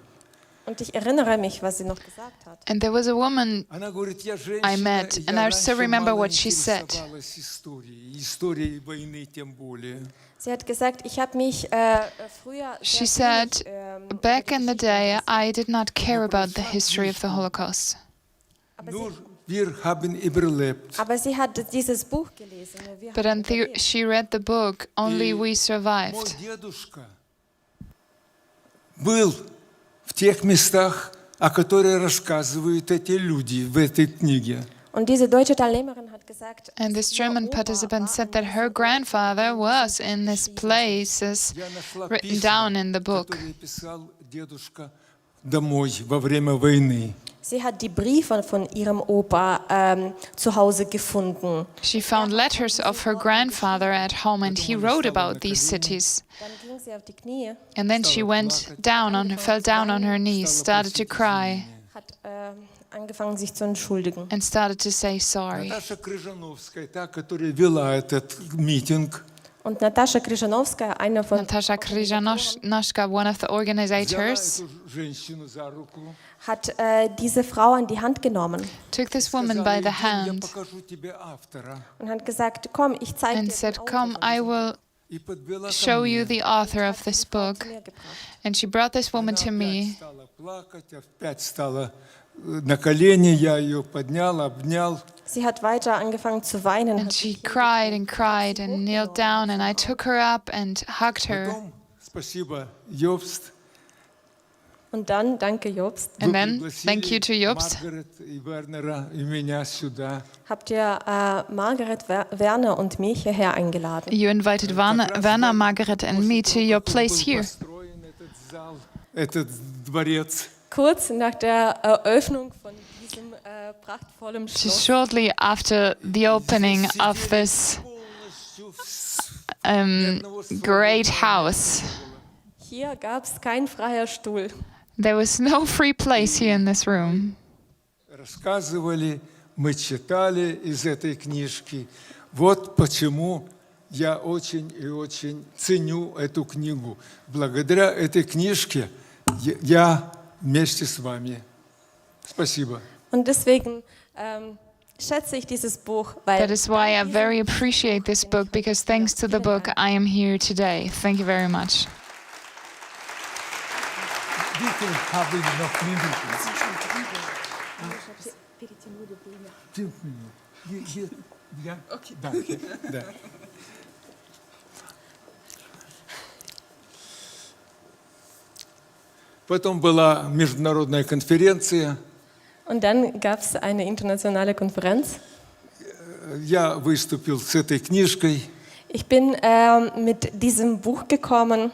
Und ich erinnere mich, was sie noch gesagt hat. And there was a woman Она говорит, я I женщина, met, and я I still раньше remember мало what she said. интересовалась историей войны тем более. Sie hat gesagt, ich habe mich früher She sehr said, wenig, back über die in the Geschichte day, interessiert. I did not care about the history of the Holocaust. Nur wir haben überlebt. Aber sie hat dieses Buch gelesen. Wir But haben until überlebt. she read the book, only we Мой survived. дедушка был в тех местах, о которых рассказывают эти люди в этой книге. Und diese deutsche Teilnehmerin hat gesagt, And this ihr German Opa participant war said in that diesem her Ort, grandfather in was diesem in this beschrieben. places Я нашла written письма, down in the book. которые писал дедушка домой во время войны. Sie hat die Briefe von ihrem Opa zu Hause gefunden. She found letters of her grandfather at home, and he wrote about these cities. Dann ging sie auf die Knie, And then she fell down on her knees, started to cry, hat angefangen, sich zu entschuldigen. and started to say sorry. Наташа Крыжановская, та, которая вела этот митинг, Und Natascha Krzyżanowska, eine von Natasha Kryzhanoshka, one of the взяла organizers, эту женщину за руку, hat diese Frau an die Hand genommen took this woman by the сказала, «Идем, я hand покажу тебе автора». und hat gesagt, komm, ich zeige and dir said, den Autor "Come, von I diesem will И подвела ко show you мне. the author of Buch." this Die Frau book." zu mir gebracht. And she brought this woman Она to опять me, стала плакать, опять стала на колени, я ее поднял, обнял. Sie hat weiter angefangen zu weinen. and hat she sich cried and hingekniet, cried hat sie and kneeled hochgenommen. down, and I took her up and hugged her. Потом, спасибо, Йобст, Und dann, danke Jobst, And вы then, пригласили thank you to Jobst. Маргарет и Вернера и меня сюда. habt ihr Margaret Werner und mich hierher eingeladen. You invited Werner, Margaret, and me to your place here. Построен этот зал, этот дворец. Kurz nach der Eröffnung von diesem prachtvollen Just Schloss shortly after the opening of this great house, hier gab es kein freier Stuhl. there was no free place here in this room. Рассказывали, мы читали из этой книжки. Вот почему я очень и очень ценю эту книгу. Благодаря этой книжке я вместе с вами. Спасибо. Und deswegen schätze ich dieses Buch, weil That is why I very appreciate this book, because thanks to the book, I am here today. Thank you very much. Wie viel habe ich noch Minuten? 5 Minuten. Ja? Okay. Danke. Да. Потом была международная конференция. Und dann gab es eine internationale Konferenz. Я выступил с этой книжкой. Ich bin mit diesem Buch gekommen.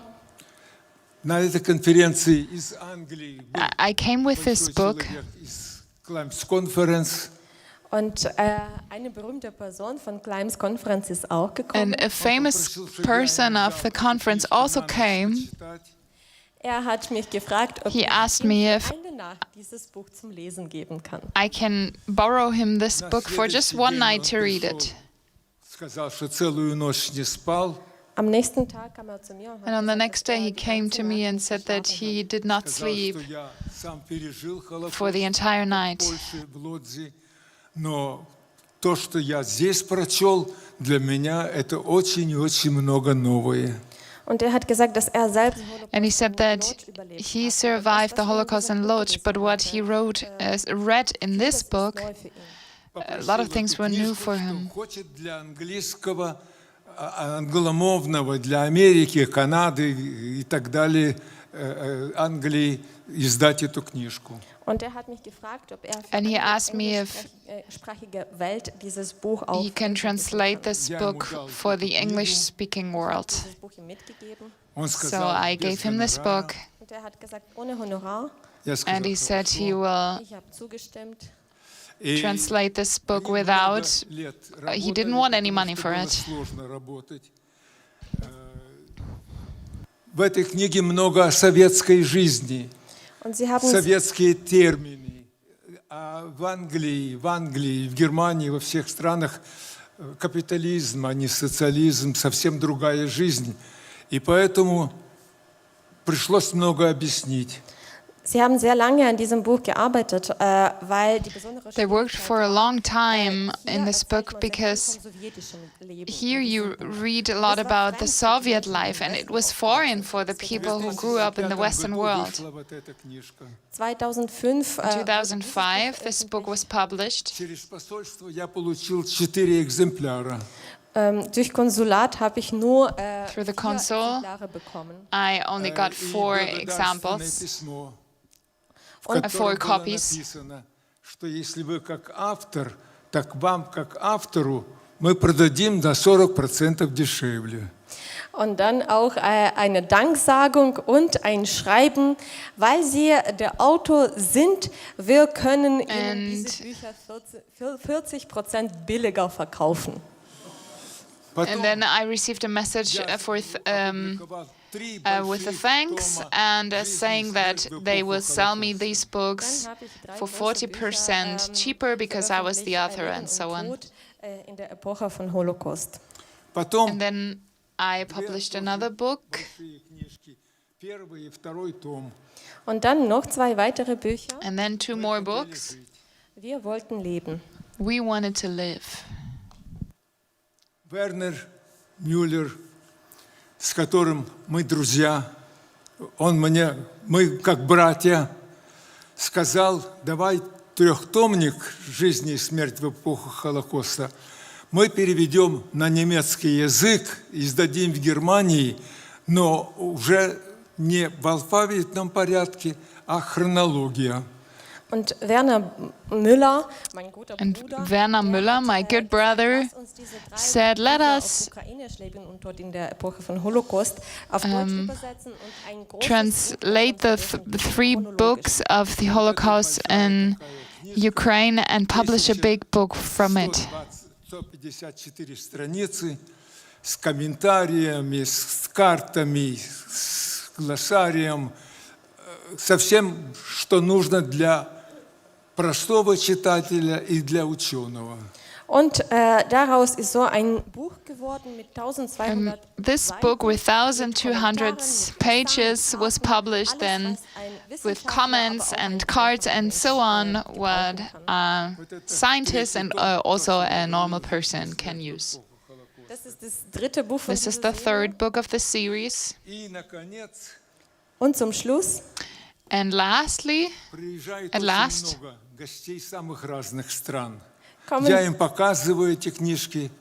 На этой конференции из Англии был I came with this большой book, человек из Clim's Conference. Und eine berühmte Person von Clim's Conference ist auch gekommen. and a famous person of the conference also came. Er hat mich gefragt, ob He ich asked ihm me für if eine Nacht dieses Buch zum Lesen geben kann. I can borrow him this На book for just следующий one день night он to read пришел, it. сказал, что целую ночь не спал. Am nächsten Tag kam zu mir und And on the next day, he die came ganze to me Nacht and nicht said that geschlafen he did not Сказал, sleep что я сам пережил Холокост for the entire night. в Польше, в Лодзи, но то, что я здесь прочел, для меня это очень и очень много новое. Und er hat gesagt, dass er selbst And he said that he survived the Holocaust in Lodz, but what he read in this book, a lot of things were new for him. Хочет для английского, англомовного, для Америки, Канады и так далее, Англии издать эту книжку. Und er hat mich gefragt, ob er für And he eine asked me if englischsprachige Welt dieses Buch auch he can translate this book for the English-speaking world. dieses Buch ihm mitgegeben. Он So сказал, I без gave him this гонорара. book, Und er hat gesagt, ohne Honorar. Я сказал, and he said he «Хорошо». will Ich habe zugestimmt. И translate this book они without. много лет He didn't работали, want any потому money что for было it. сложно работать. В этой книге много о советской жизни, Und sie haben советские термины. А в Англии, в Германии, во всех странах капитализм, а не социализм, совсем другая жизнь. И поэтому пришлось много объяснить. Sie haben sehr lange an diesem Buch gearbeitet, weil die besondere They worked for a long time in this book Schwierigkeit because vom sowjetischen Leben. here you read a lot about the Soviet life, and it was foreign for the people who grew up in the Western world. Вышла вот эта книжка. 2005 In 2005, this book was published. Через посольство я получил 4 экземпляра. durch Konsulat habe ich nur Through the 4 consul, Exemplare bekommen. I only got И 4 благодарственное examples, письмо, в 4 котором было copies. написано, что если вы как автор, так вам как автору мы продадим на 40% дешевле. Und dann auch eine Danksagung und ein Schreiben, weil Sie der Autor sind, wir können Ihnen diese Bücher 40% billiger verkaufen. And then I received a message with the thanks and saying that they will sell me these books for 40% cheaper because I was the author and so on. In der Epoche von Holocaust. Потом And then I published another book, большие книжки, первый и второй том. Und dann noch 2 weitere Bücher. and then 2 more books. Wir wollten leben. We wanted to live. Вернер Мюллер, с которым мы друзья, мы как братья, сказал, давай 3-томник «Жизнь и смерть в эпоху Холокоста» мы переведем на немецкий язык, издадим в Германии, но уже не в алфавитном порядке, а хронология. Und Werner Müller, mein guter And Bruder, Werner Müller, my good brother, lass uns diese 3 said, let Bücher us auf Ukrainisch leben und dort in der Epoche von Holocaust auf Deutsch übersetzen und ein großes translate the 3 books of the Holocaust in Ukraine and publish a big book from it. 154 страницы с комментариями, с картами, с глоссарием, со всем, что нужно для простого читателя и для ученого. Und daraus ist so ein Buch geworden mit 1200 This book with 1200 pages was published then with comments and cards and so on what a scientist and also a normal person can use. Das ist das 3. Buch von This is dieser the Serie. 3rd book of the series. И, наконец, Und zum Schluss And lastly, приезжает At очень last. много гостей самых разных стран. kommen Я им показываю эти книжки.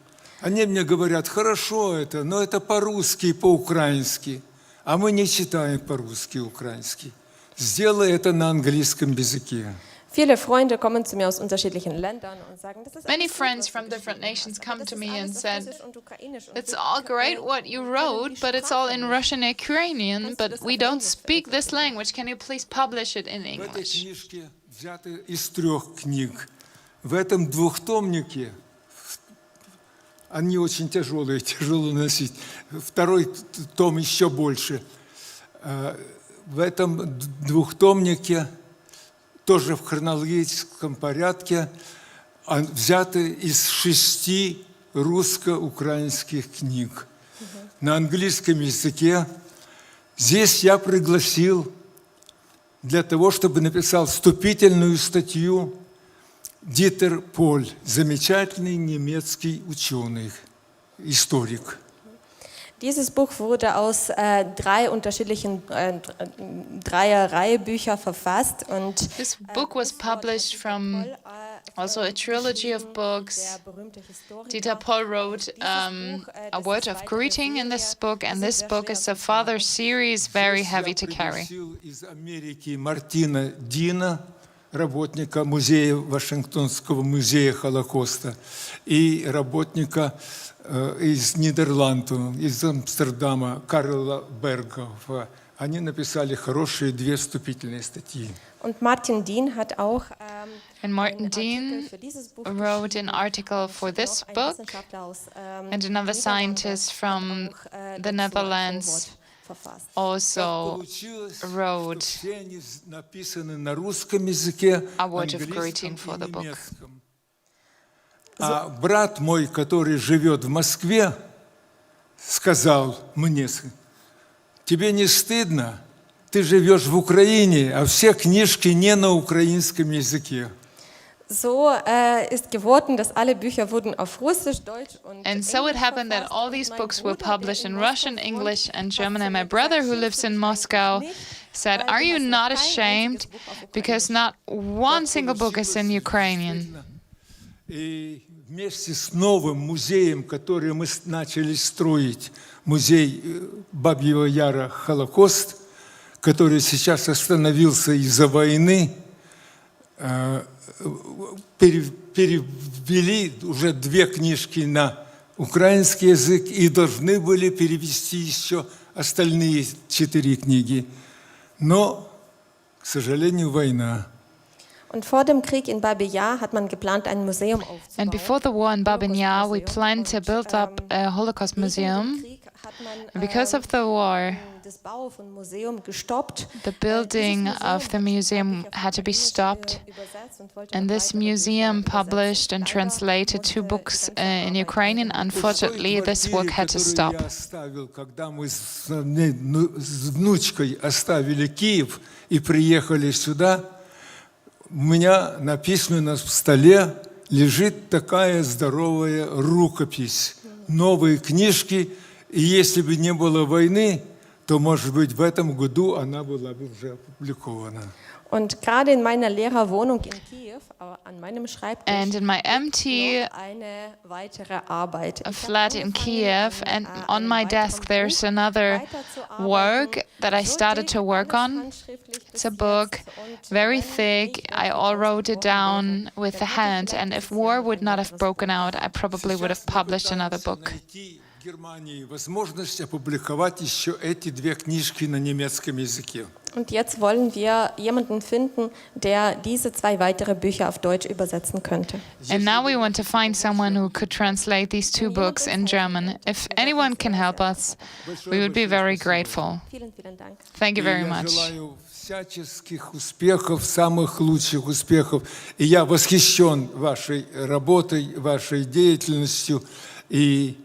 Они мне говорят, хорошо это, но это по-русски и по-украински. А мы не читаем по-русски и украински. Сделай это на английском языке. Viele Freunde kommen zu mir aus unterschiedlichen Ländern und sagen, das ist many alles gut, friends was du from different geschrieben nations hast, come aber to das me ist and alles auf said, Russisch und Ukrainisch und it's wir all great können what you die wrote, but it's all in Sprache Russian and Ukrainian, Kannst du but das we auf don't Englisch speak this language. Can you please publish it in В этой English? книжке взяты из 3 книг. В этом 2-томнике, они очень тяжелые, тяжело носить. 2-й том еще больше. В этом 2-томнике, тоже в хронологическом порядке, взяты из 6 русско-украинских книг. на английском языке. Здесь я пригласил для того, чтобы написал вступительную статью Дитер Поль, замечательный немецкий ученый, историк. Dieses Buch wurde aus drei unterschiedlichen Dreier-Reihe-Bücher verfasst und This book was published from also a trilogy of books. Dieter Poll wrote a word of greeting in this book, and this book is a further series, very heavy to carry. Из Америки Мартина Дина, работника музея, Вашингтонского музея Холокоста, и работника из Нидерландов, из Амстердама, Карла Бергов. Они написали хорошие 2 вступительные статьи. Und Martin Dean hat auch And Martin Dean wrote an article for this book, and another scientist from the Netherlands also wrote a word of greeting for the book. А брат мой, который живет в Москве, сказал мне: тебе не стыдно? Ты живешь в Украине, а все книжки не на украинском языке. So ist geworden, dass alle Bücher wurden auf Russisch, Deutsch und And so it happened that all these books were published in Russian, English, and German. And my brother, who lives in Moscow, said, "Are you not ashamed? Because not one single book is in Ukrainian." И вместе с новым музеем, который мы начали строить, музей Бабьего Яра «Холокост», который сейчас остановился из-за войны, перевели уже 2 книжки на украинский язык и должны были перевести еще остальные 4 книги. Но, к сожалению, война. Und vor dem Krieg in Babi Yar hat man geplant, ein Museum aufzubauen. And before the war in Babin Yar, we planned to build up a Holocaust museum. And because of the war, the building of the museum had to be stopped. And this museum published and translated 2 books in Ukrainian. Unfortunately, this work had to stop. Когда мы с внучкой оставили Киев и приехали сюда, у меня на письменном столе лежит такая здоровая рукопись, новые книжки, и если бы не было войны, то, может быть, в этом году она была бы уже опубликована. Und gerade in meiner Lehrerwohnung in Kiew, an meinem Schreibtisch, And in my empty eine weitere Arbeit. a flat in Kiev, and on my desk there's another work that I started to work on. It's a book, very thick. I all wrote it down with the hand, and if war would not have broken out, I probably would have published another book. В Германии возможность опубликовать еще эти 2 книжки на немецком языке. Und jetzt wollen wir jemanden finden, der diese 2 weitere Bücher auf Deutsch übersetzen könnte. And now we want to find someone who could translate these 2 books in German. If anyone can help us, we would be very grateful. Vielen, vielen Dank. Thank you very Я much. желаю всяческих успехов, самых лучших успехов. И я восхищен вашей работой, вашей деятельностью. И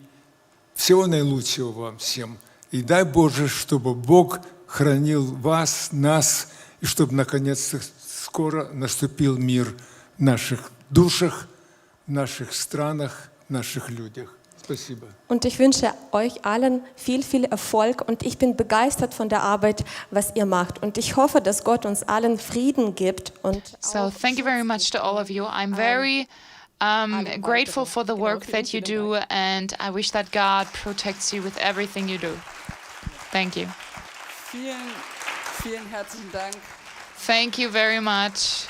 всего наилучшего вам всем. И дай Боже, чтобы Бог хранил вас, нас, и чтобы, наконец-то, скоро наступил мир в наших душах, в наших странах, в наших людях. Спасибо. Und ich wünsche euch allen viel, viel Erfolg und ich bin begeistert von der Arbeit, was ihr macht. Und ich hoffe, dass Gott uns allen Frieden gibt. Und So thank you very much to all of you. I'm very grateful for the work that you do, and I wish that God protects you with everything you do. Thank you. Vielen, vielen herzlichen Dank. Thank you very much.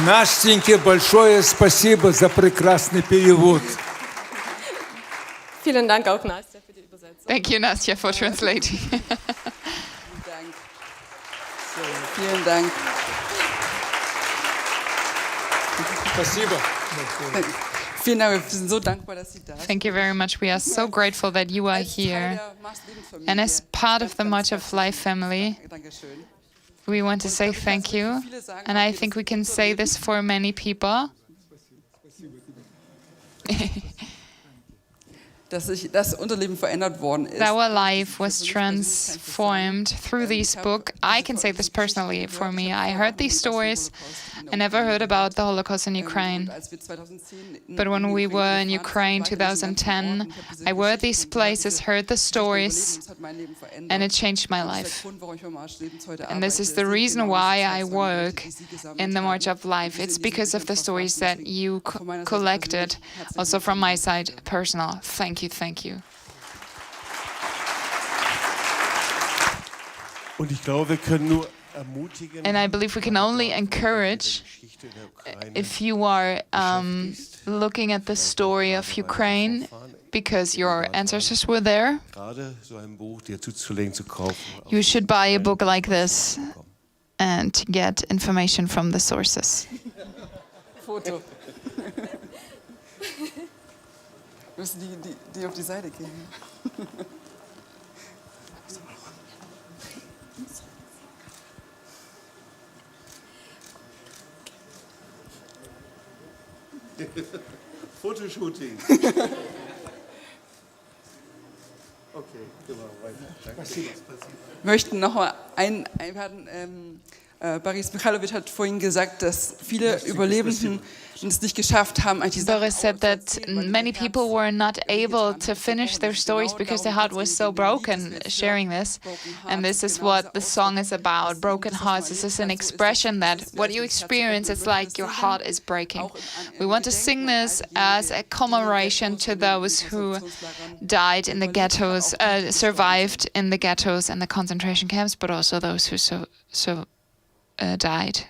Настеньке большое спасибо за прекрасный перевод. vielen Dank auch, Nastja, für die Übersetzung. Thank you, Nastya, for translating. Vielen Dank. So, vielen Dank. Спасибо. Vielen Dank, wir sind so dankbar, dass Sie da sind. Thank you very much. We are so grateful that you are Als Teil here. der Mars-Leben-Familie. And as part of the Much of Life family, Dankeschön. We want to say thank you, and I think we can say this for many people. Dass sich das Unterleben verändert worden ist. Our life was transformed through this book. I can say this personally for me. I heard these stories. I never heard about the Holocaust in Ukraine. But when we were in Ukraine 2010, I were at these places, heard the stories, and it changed my life. And this is the reason why I work in the March of Life. It's because of the stories that you collected, also from my side, personal. Thank you, thank you. Und ich glaube, wir können nur ermutigen. And I believe we can only encourage, if you are looking at the story of Ukraine, because your ancestors were there, Gerade so ein Buch dir zuzulegen, zu kaufen. you should buy a book like this and to get information from the sources. Foto. Müssen die auf die Seite gehen. Fotoshooting. Okay, gehen wir weiter. Danke. Möchten noch mal einladen. Boris Michailowitsch hat vorhin gesagt, dass viele Überlebenden es nicht geschafft haben. Boris said that many people were not able to finish their stories because their heart was so broken sharing this. And this is what the song is about, broken hearts. This is an expression that what you experience, it's like your heart is breaking. We want to sing this as a commemoration to those who died in the ghettos, survived in the ghettos and the concentration camps, but also those who died.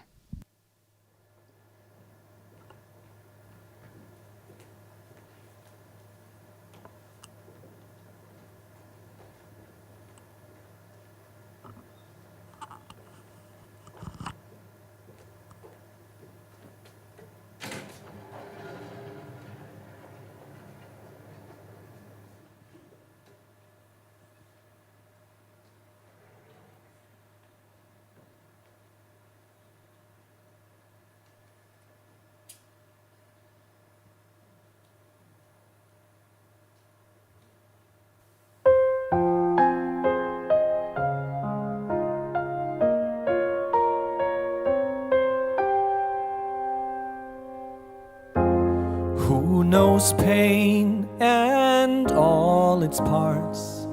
Who knows pain and all its parts?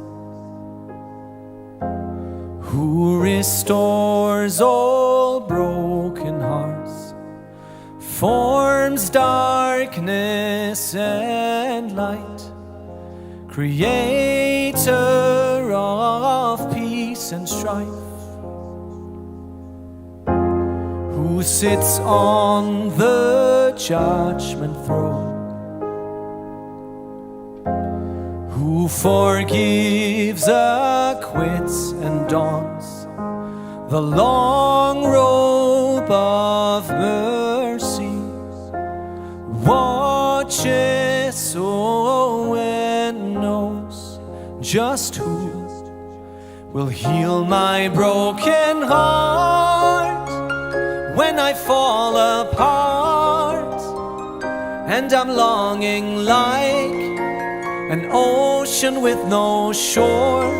Who restores all broken hearts? Forms darkness and light, creator of peace and strife. Who sits on the judgment throne? Who forgives, acquits, and dons the long robe of mercy? Watches over and knows just who will heal my broken heart when I fall apart and I'm longing like an ocean with no shore.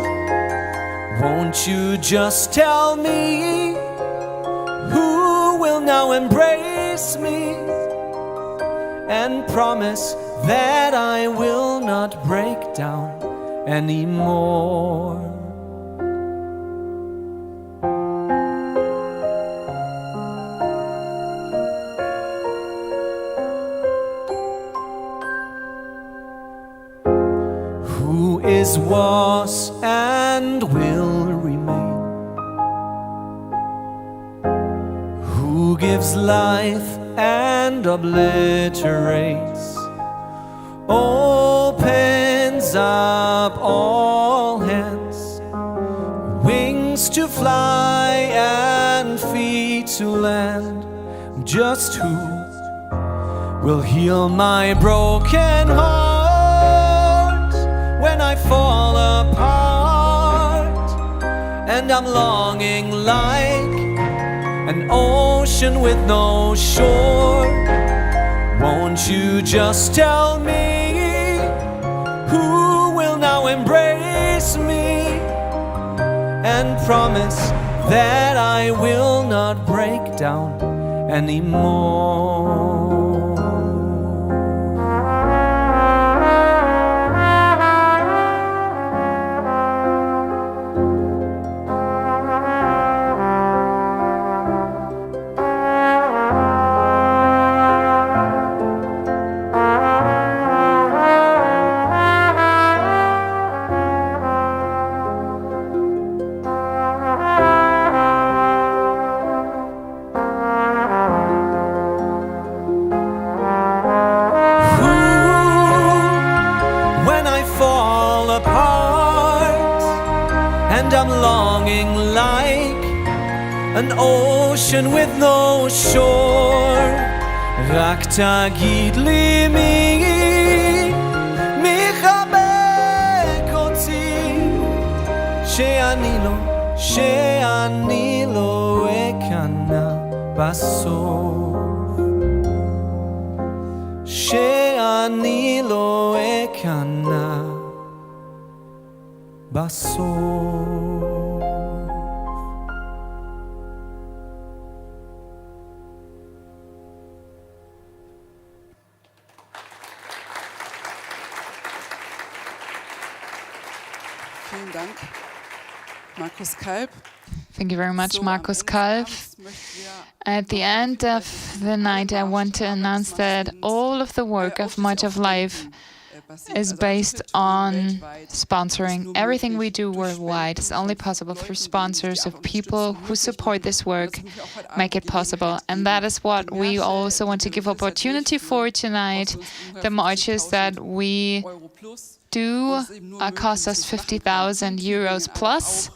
Won't you just tell me who will now embrace me and promise that I will not break down anymore? Who is, was, and will remain? Who gives life and obliterates, opens up all hands, wings to fly and feet to land? Just who will heal my broken heart when I fall apart and I'm longing like ocean with no shore. Won't you just tell me who will now embrace me and promise that I will not break down anymore? I'm longing like an ocean with no shore. רק תגיד לי מי מחבק אותי, שאני לא אכנע בסוף, שאני לא אכנע בסוף. Vielen Dank, Markus Kalb. Thank you very much, Markus Kalb. At the end of the night, I want to announce that all of the work of Much of Life is based on sponsoring. Everything we do worldwide is only possible through sponsors of people who support this work, make it possible. And that is what we also want to give opportunity for tonight. The marches that we do cost us 50,000 euros plus.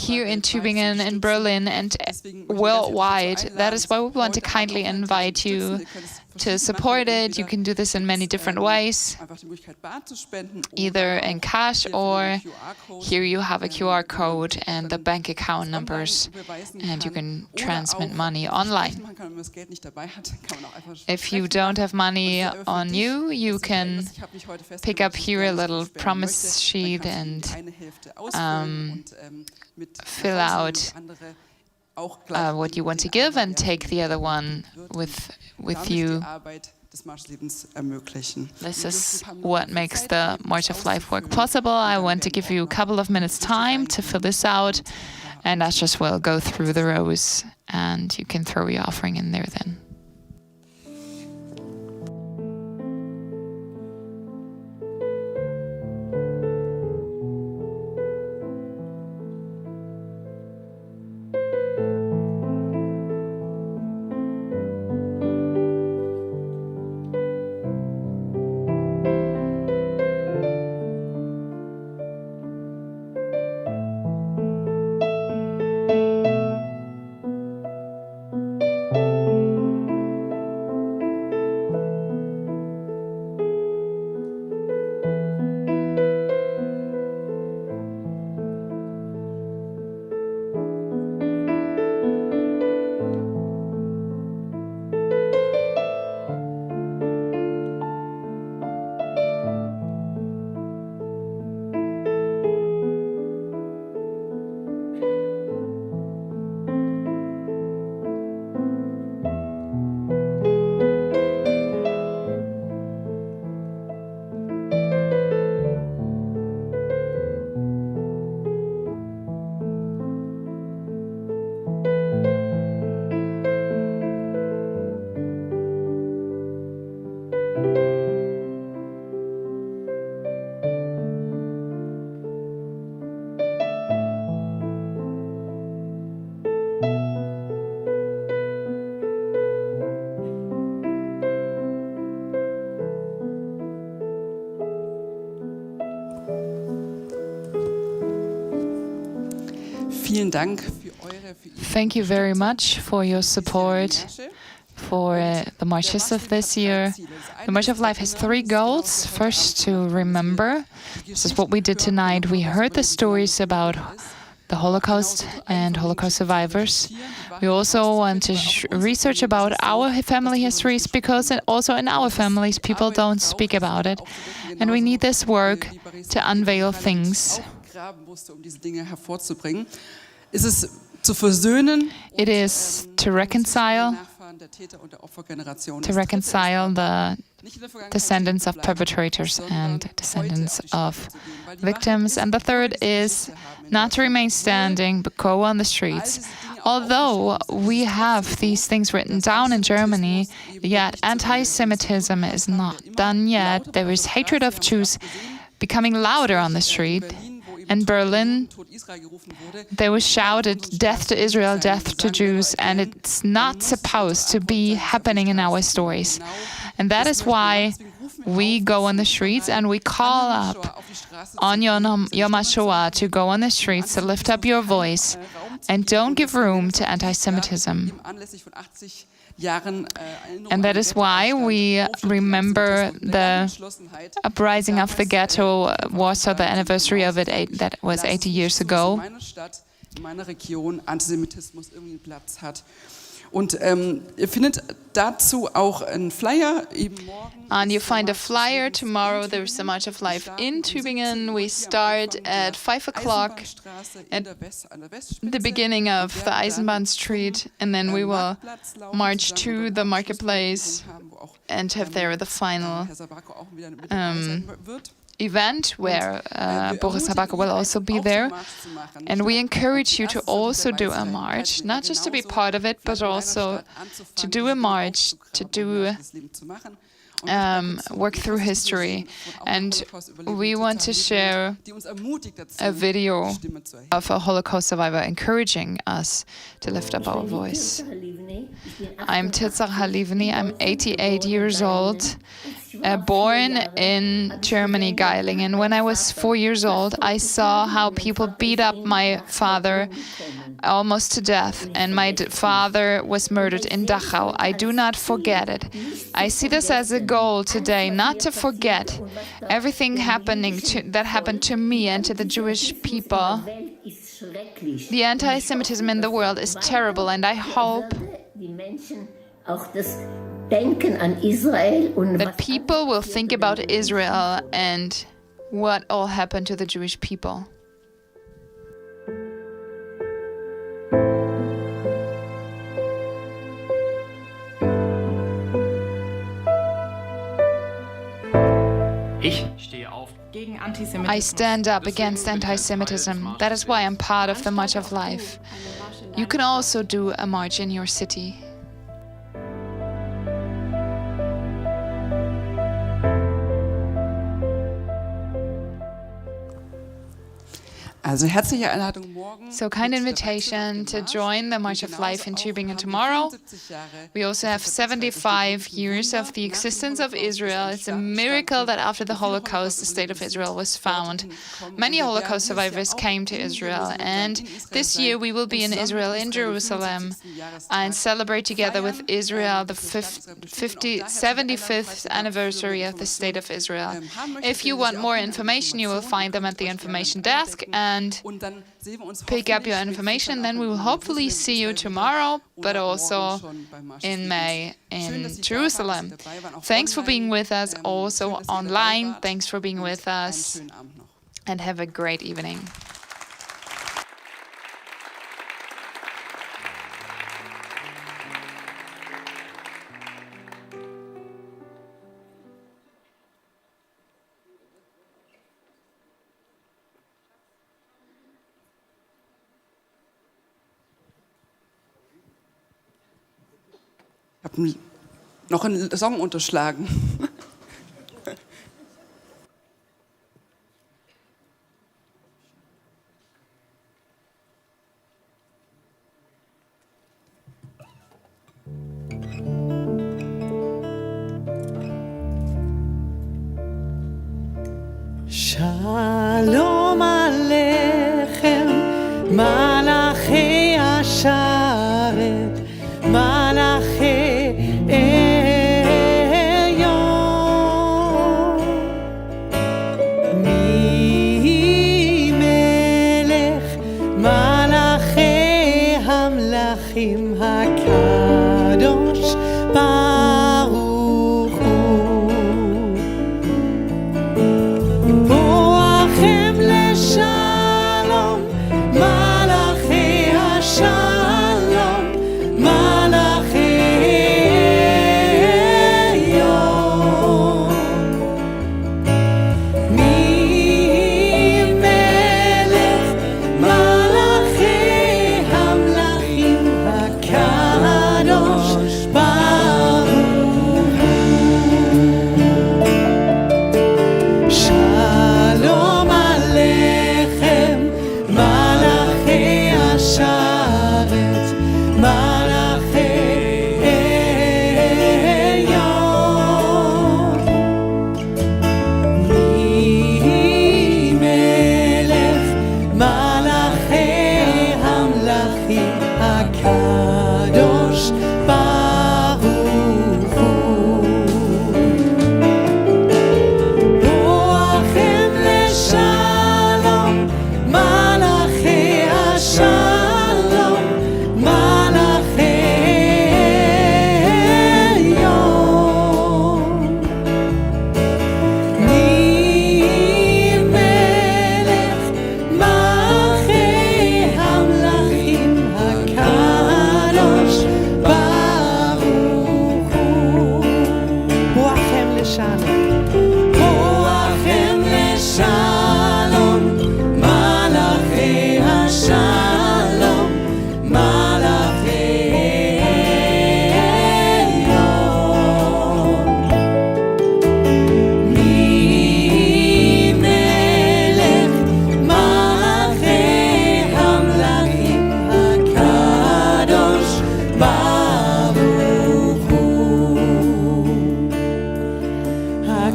Here in Tübingen, in Berlin, and worldwide. That is why we want to kindly invite you to support it. You can do this in many different ways, either in cash or here you have a QR code and the bank account numbers, and you can transmit money online. If you don't have money on you, you can pick up here a little promise sheet and fill out what you want to give and take the other one with you. This is what makes the March of Life work possible. I want to give you a couple of minutes time to fill this out, and Ashes will go through the rows, and you can throw your offering in there then. Thank you very much for your support for the marches of this year. The March of Life has 3 goals. First, to remember. This is what we did tonight. We heard the stories about the Holocaust and Holocaust survivors. We also want to research about our family histories, because also in our families people don't speak about it. And we need this work to unveil things. It is to reconcile the descendants of perpetrators and descendants of victims. And the third is not to remain standing, but go on the streets. Although we have these things written down in Germany, yet anti-Semitism is not done yet. There is hatred of Jews becoming louder on the street. In Berlin, there was shouted, "Death to Israel, death to Jews," and it's not supposed to be happening in our stories. And that is why we go on the streets and we call up on Yom haShoah to go on the streets, to lift up your voice, and don't give room to anti-Semitism. And that is why we remember the uprising of the ghetto, Warsaw, the anniversary of it, that was 80 years ago. Und ihr findet dazu auch einen Flyer eben morgen. And you find a flyer tomorrow. There's a March of Life in Tübingen. We start at 5 o'clock at the beginning of the Eisenbahn Street, and then we will march to the marketplace and have there the final event where Boris Zabarko will also be there. And we encourage you to also do a march, not just to be part of it, but also to do a march, to do work through history. And we want to share a video of a Holocaust survivor encouraging us to lift up our voice. I'm Titzar Halivni. I'm 88 years old. Born in Germany, Geilingen. When I was 4 years old, I saw how people beat up my father almost to death, and my father was murdered in Dachau. I do not forget it. I see this as a goal today, not to forget everything that happened to me and to the Jewish people. The anti-Semitism in the world is terrible, and I hope that people will think about Israel and what all happened to the Jewish people. I stand up against anti-Semitism. That is why I'm part of the March of Life. You can also do a march in your city. So kind invitation to join the March of Life in Tübingen tomorrow. We also have 75 years of the existence of Israel. It's a miracle that after the Holocaust, the state of Israel was found. Many Holocaust survivors came to Israel, and this year we will be in Israel, in Jerusalem, and celebrate together with Israel the 75th anniversary of the state of Israel. If you want more information, you will find them at the information desk, and pick up your information. Then we will hopefully see you tomorrow, but also in May in Jerusalem. Thanks for being with us, also online. Thanks for being with us, and have a great evening. Ich habe noch einen Song unterschlagen. Shalom Aleichem, Malachi Asharet, Malachi Elyon. Mi melech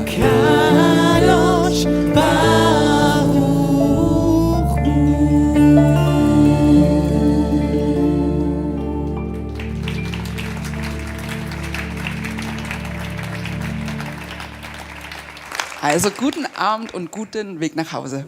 הקדוש ברוך הוא. Also guten Abend und guten Weg nach Hause.